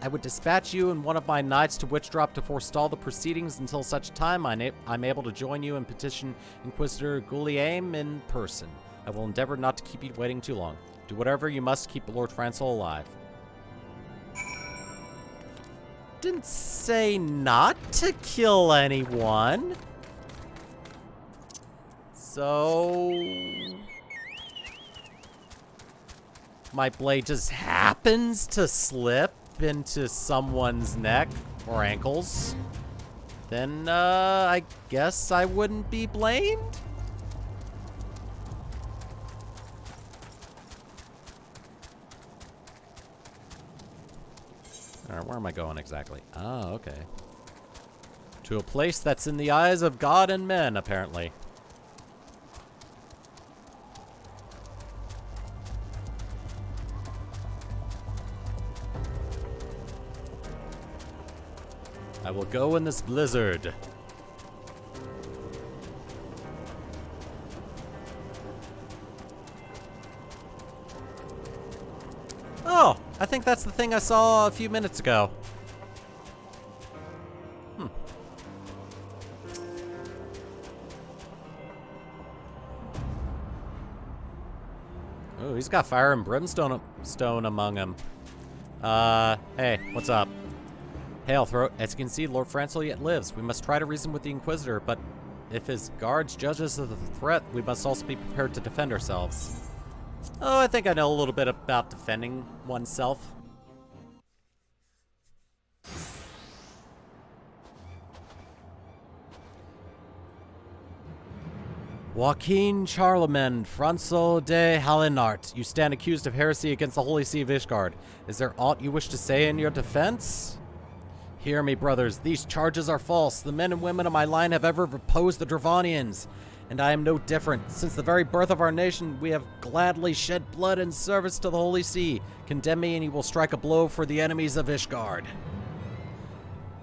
I would dispatch you and one of my knights to Witch Drop to forestall the proceedings until such time I'm able to join you and petition Inquisitor Guillaume in person. I will endeavor not to keep you waiting too long. Do whatever you must to keep Lord Francel alive. Didn't say not to kill anyone. So my blade just happens to slip into someone's neck or ankles. Then I guess I wouldn't be blamed. Alright, where am I going exactly? Oh, okay. To a place that's in the eyes of God and men, apparently. I will go in this blizzard. Oh, I think that's the thing I saw a few minutes ago. Oh, he's got fire and brimstone among him. Hey, what's up? Hail, Throat. As you can see, Lord Francel yet lives. We must try to reason with the Inquisitor, but if his guards judge us as a threat, we must also be prepared to defend ourselves. Oh, I think I know a little bit about defending oneself. Joaquin Charlemagne, Francel de Halinart, you stand accused of heresy against the Holy See of Ishgard. Is there aught you wish to say in your defense? Hear me, brothers. These charges are false. The men and women of my line have ever opposed the Dravonians, and I am no different. Since the very birth of our nation, we have gladly shed blood in service to the Holy See. Condemn me, and you will strike a blow for the enemies of Ishgard.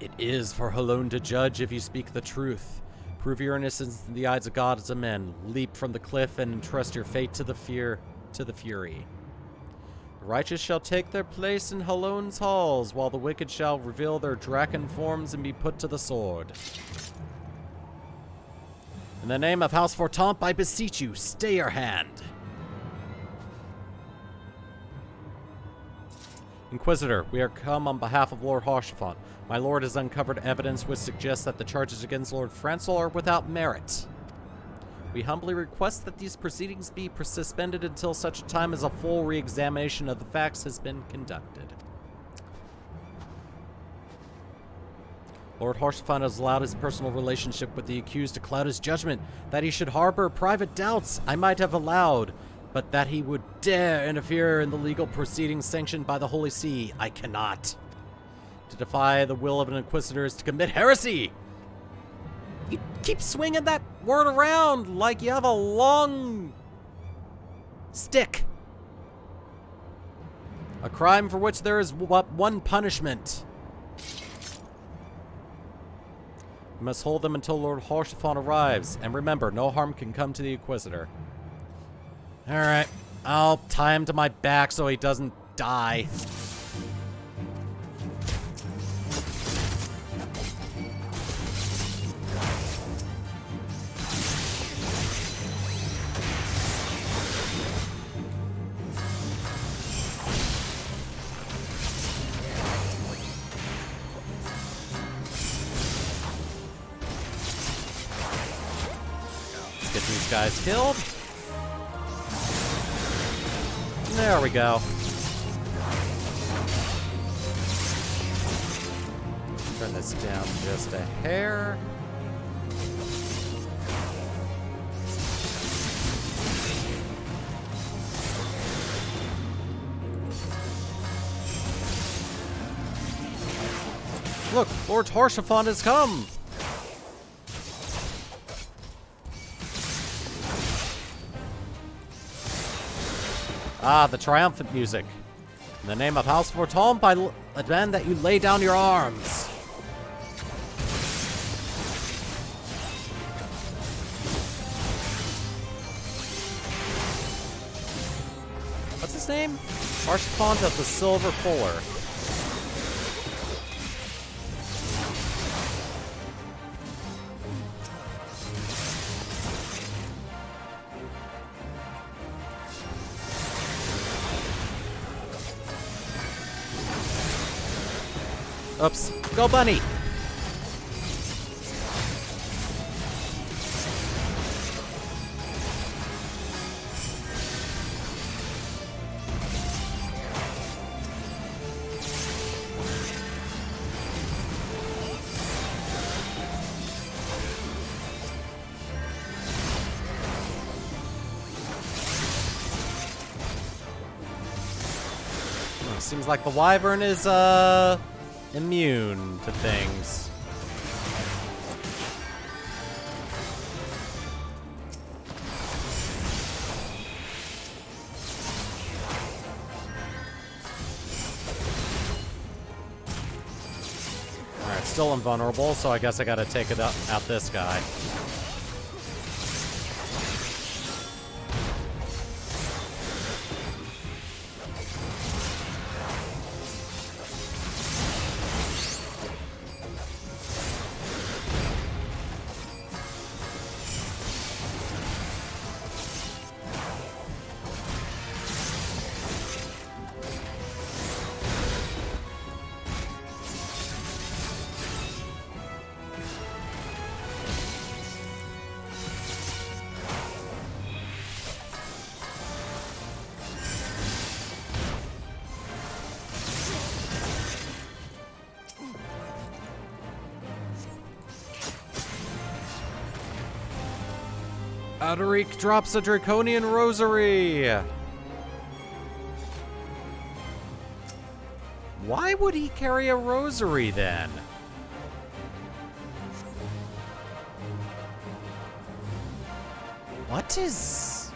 It is for Halone to judge if you speak the truth. Prove your innocence in the eyes of gods and men. Leap from the cliff and entrust your fate to the Fury. The righteous shall take their place in Halone's halls, while the wicked shall reveal their draken forms and be put to the sword. In the name of House Fortemps, I beseech you, stay your hand. Inquisitor, we are come on behalf of Lord Haurchefant. My lord has uncovered evidence which suggests that the charges against Lord Francel are without merit. We humbly request that these proceedings be suspended until such a time as a full re-examination of the facts has been conducted. Lord Haurchefant has allowed his personal relationship with the accused to cloud his judgment. That he should harbor private doubts, I might have allowed, but that he would dare interfere in the legal proceedings sanctioned by the Holy See, I cannot. To defy the will of an inquisitor is to commit heresy! You keep swinging that word around like you have a long stick. A crime for which there is one punishment. We must hold them until Lord Haurchefant arrives. And remember, no harm can come to the Inquisitor. Alright, I'll tie him to my back so he doesn't die. get these guys killed. There we go. Turn this down just a hair. Look, Lord Harshaphon has come! Ah, the triumphant music. In the name of House Forton, I demand that you lay down your arms. What's his name? Harshaphon of the Silver Fuller. Oops. Go, bunny! Seems like the wyvern is, immune to things. Alright, still invulnerable, so I guess I gotta take it out this guy. Adaric drops a draconian rosary. Why would he carry a rosary then? What is...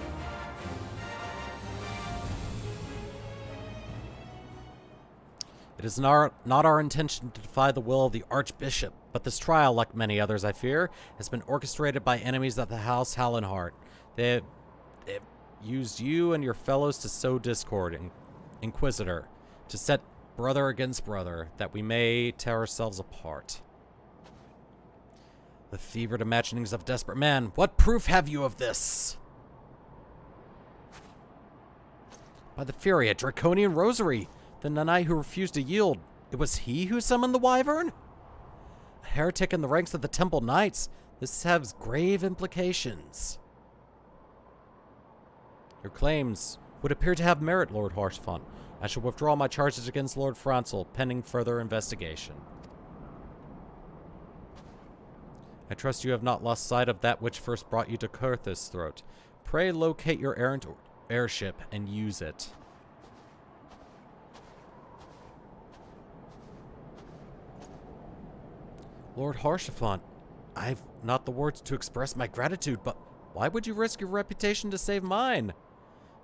It is not our intention to defy the will of the Archbishop, but this trial, like many others I fear, has been orchestrated by enemies of the House Hallenhart. They've used you and your fellows to sow discord, Inquisitor, to set brother against brother, that we may tear ourselves apart. The fevered imaginings of a desperate man, what proof have you of this? By the Fury, a draconian rosary! Then the knight who refused to yield, it was he who summoned the wyvern? A heretic in the ranks of the Temple Knights? This has grave implications. Your claims would appear to have merit, Lord Harshaphon. I shall withdraw my charges against Lord Francel, pending further investigation. I trust you have not lost sight of that which first brought you to Kurth's throat. Pray locate your errant airship and use it. Lord Harshaphon, I've not the words to express my gratitude, but why would you risk your reputation to save mine?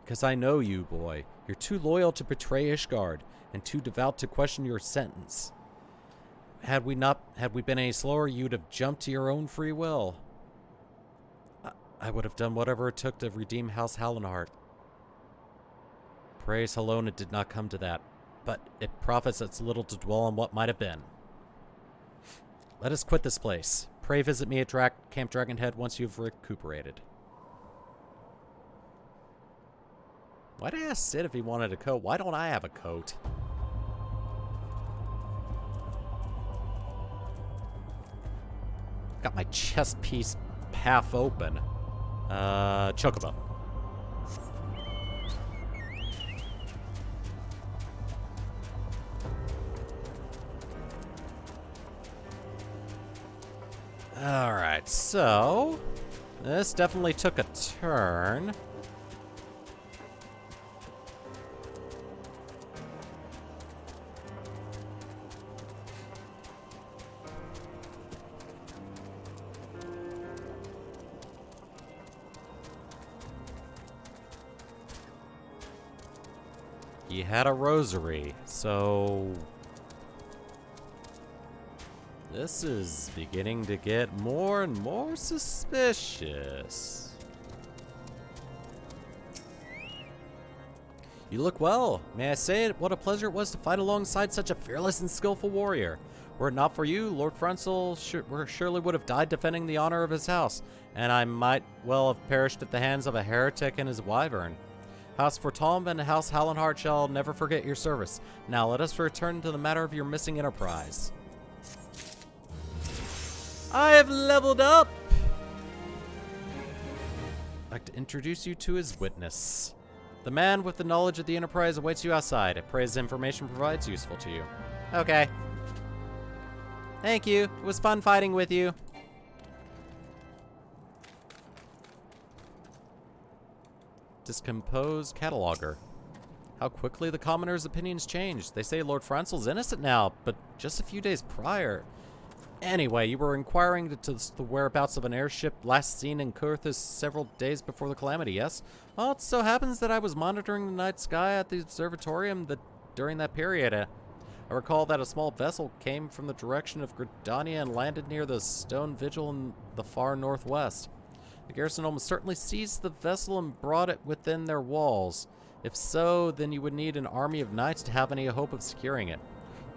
Because I know you, boy. You're too loyal to betray Ishgard, and too devout to question your sentence. Had we been any slower, you'd have jumped to your own free will. I would have done whatever it took to redeem House Hallenhart. Praise Helon, it did not come to that, but it profits us little to dwell on what might have been. Let us quit this place. Pray visit me at Camp Dragonhead once you've recuperated. Why'd I ask Sid if he wanted a coat? Why don't I have a coat? Got my chest piece half open. Chocobo. Alright, so this definitely took a turn. He had a rosary, so this is beginning to get more and more suspicious. You look well. May I say it? What a pleasure it was to fight alongside such a fearless and skillful warrior. Were it not for you, Lord Francel surely would have died defending the honor of his house, and I might well have perished at the hands of a heretic and his wyvern. House Fortom and House Hallenhart shall never forget your service. Now let us return to the matter of your missing enterprise. I have leveled up! I'd like to introduce you to his witness. The man with the knowledge of the enterprise awaits you outside. I pray his information provides useful to you. Okay. Thank you. It was fun fighting with you. Discomposed cataloger. How quickly the commoners' opinions changed. They say Lord Francel's innocent now, but just a few days prior. Anyway, you were inquiring into the whereabouts of an airship last seen in Kurthus several days before the calamity, yes? Well, it so happens that I was monitoring the night sky at the observatorium during that period. I recall that a small vessel came from the direction of Gridania and landed near the stone vigil in the far northwest. The garrison almost certainly seized the vessel and brought it within their walls. If so, then you would need an army of knights to have any hope of securing it.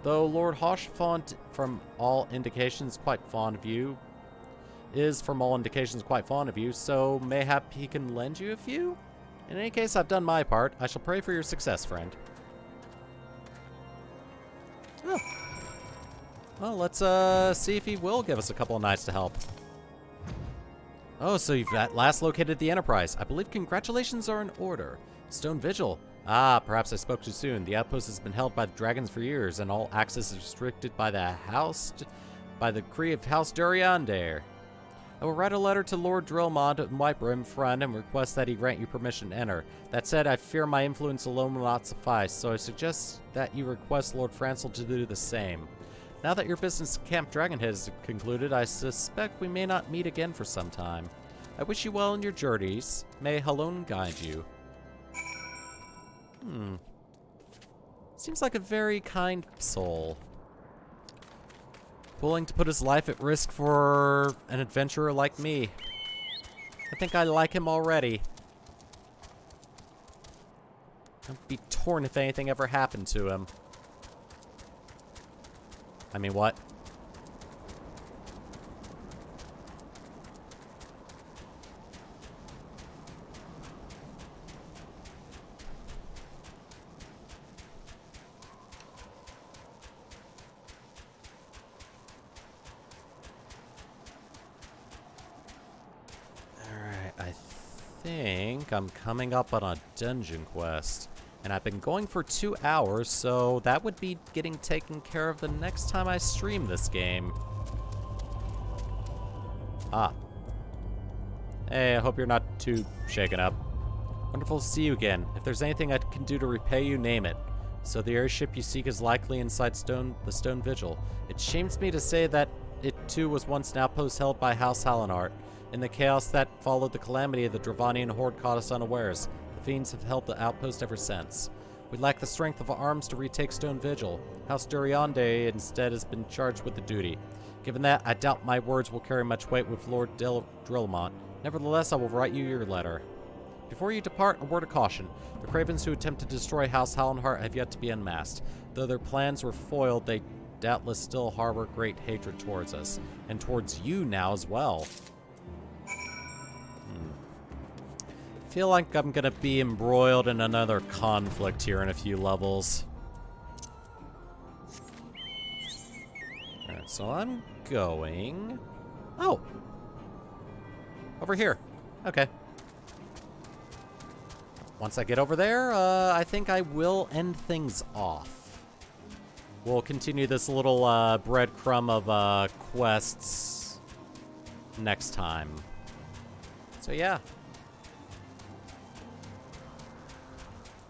Though Lord Hoshfont, from all indications quite fond of you, so mayhap he can lend you a few? In any case, I've done my part. I shall pray for your success, friend. Oh. Well, let's see if he will give us a couple of knights to help. Oh, so you've at last located the Enterprise. I believe congratulations are in order. Stone Vigil. Ah, perhaps I spoke too soon. The outpost has been held by the dragons for years, and all access is restricted by the decree of House Duriander. I will write a letter to Lord Drillmont and Wiper in front and request that he grant you permission to enter. That said, I fear my influence alone will not suffice, so I suggest that you request Lord Francel to do the same. Now that your business at Camp Drybone has concluded, I suspect we may not meet again for some time. I wish you well in your journeys. May Halon guide you. Seems like a very kind soul. Willing to put his life at risk for an adventurer like me. I think I like him already. I'd be torn if anything ever happened to him. I mean, what? I think I'm coming up on a dungeon quest. And I've been going for 2 hours, so that would be getting taken care of the next time I stream this game. Ah. Hey, I hope you're not too shaken up. Wonderful to see you again. If there's anything I can do to repay you, name it. So the airship you seek is likely inside the Stone Vigil. It shames me to say that it too was once an outpost held by House Hallenhart. In the chaos that followed the calamity, the Dravanian horde caught us unawares. The fiends have held the outpost ever since. We lack the strength of arms to retake Stone Vigil. House Duriander instead has been charged with the duty. Given that, I doubt my words will carry much weight with Lord Drillmont. Nevertheless, I will write you your letter. Before you depart, a word of caution. The cravens who attempt to destroy House Hallenhart have yet to be unmasked. Though their plans were foiled, they doubtless still harbor great hatred towards us. And towards you now as well. I feel like I'm gonna be embroiled in another conflict here in a few levels. Alright, so I'm going... Oh! Over here. Okay. Once I get over there, I think I will end things off. We'll continue this little breadcrumb of quests next time. So yeah.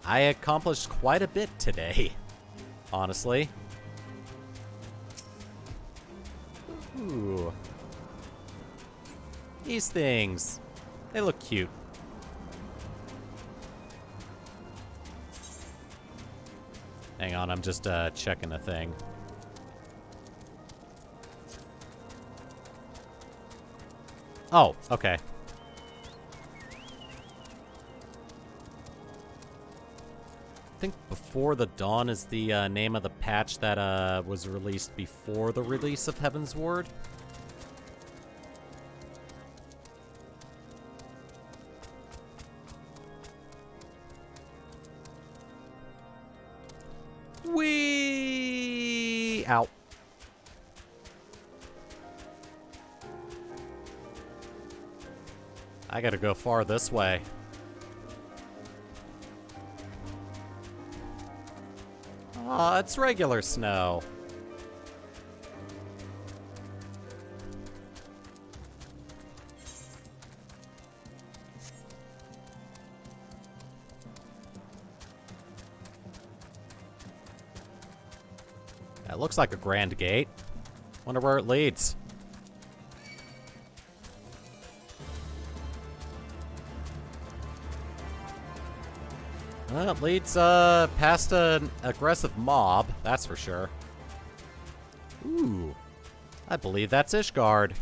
I accomplished quite a bit today, honestly. Ooh. These things. They look cute. Hang on, I'm just checking a thing. Oh, okay. I think Before the Dawn is the name of the patch that was released before the release of Heaven's Ward. Whee! Ow. I gotta go far this way. Aw, it's regular snow. That looks like a grand gate. Wonder where it leads. Well, it leads past an aggressive mob, that's for sure. Ooh, I believe that's Ishgard.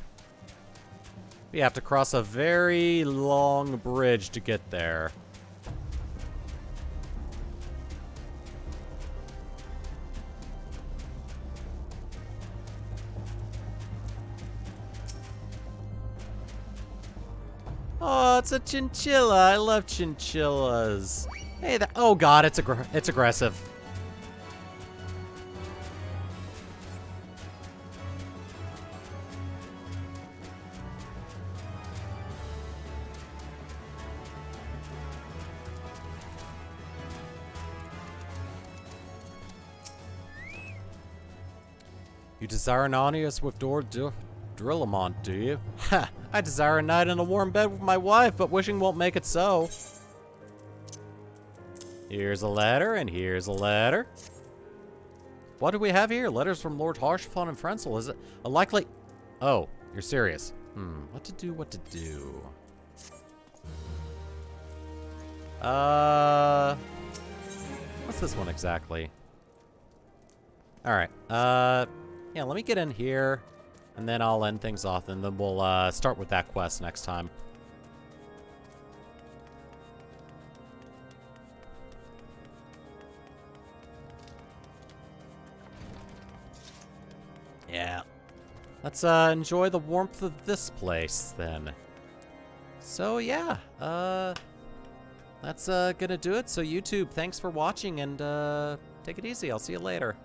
We have to cross a very long bridge to get there. Oh, it's a chinchilla. I love chinchillas. Hey, oh god, it's aggressive. You desire an honest with Drillamont, do you? Ha! I desire a night in a warm bed with my wife, but wishing won't make it so. Here's a letter, and here's a letter. What do we have here? Letters from Lord Harshathon and Frenzel. Is it a likely... Oh, you're serious. What to do, what to do. What's this one exactly? Alright, yeah, let me get in here, and then I'll end things off, and then we'll, start with that quest next time. Yeah. Let's enjoy the warmth of this place then. So yeah, that's gonna do it. So YouTube, thanks for watching, and take it easy. I'll see you later.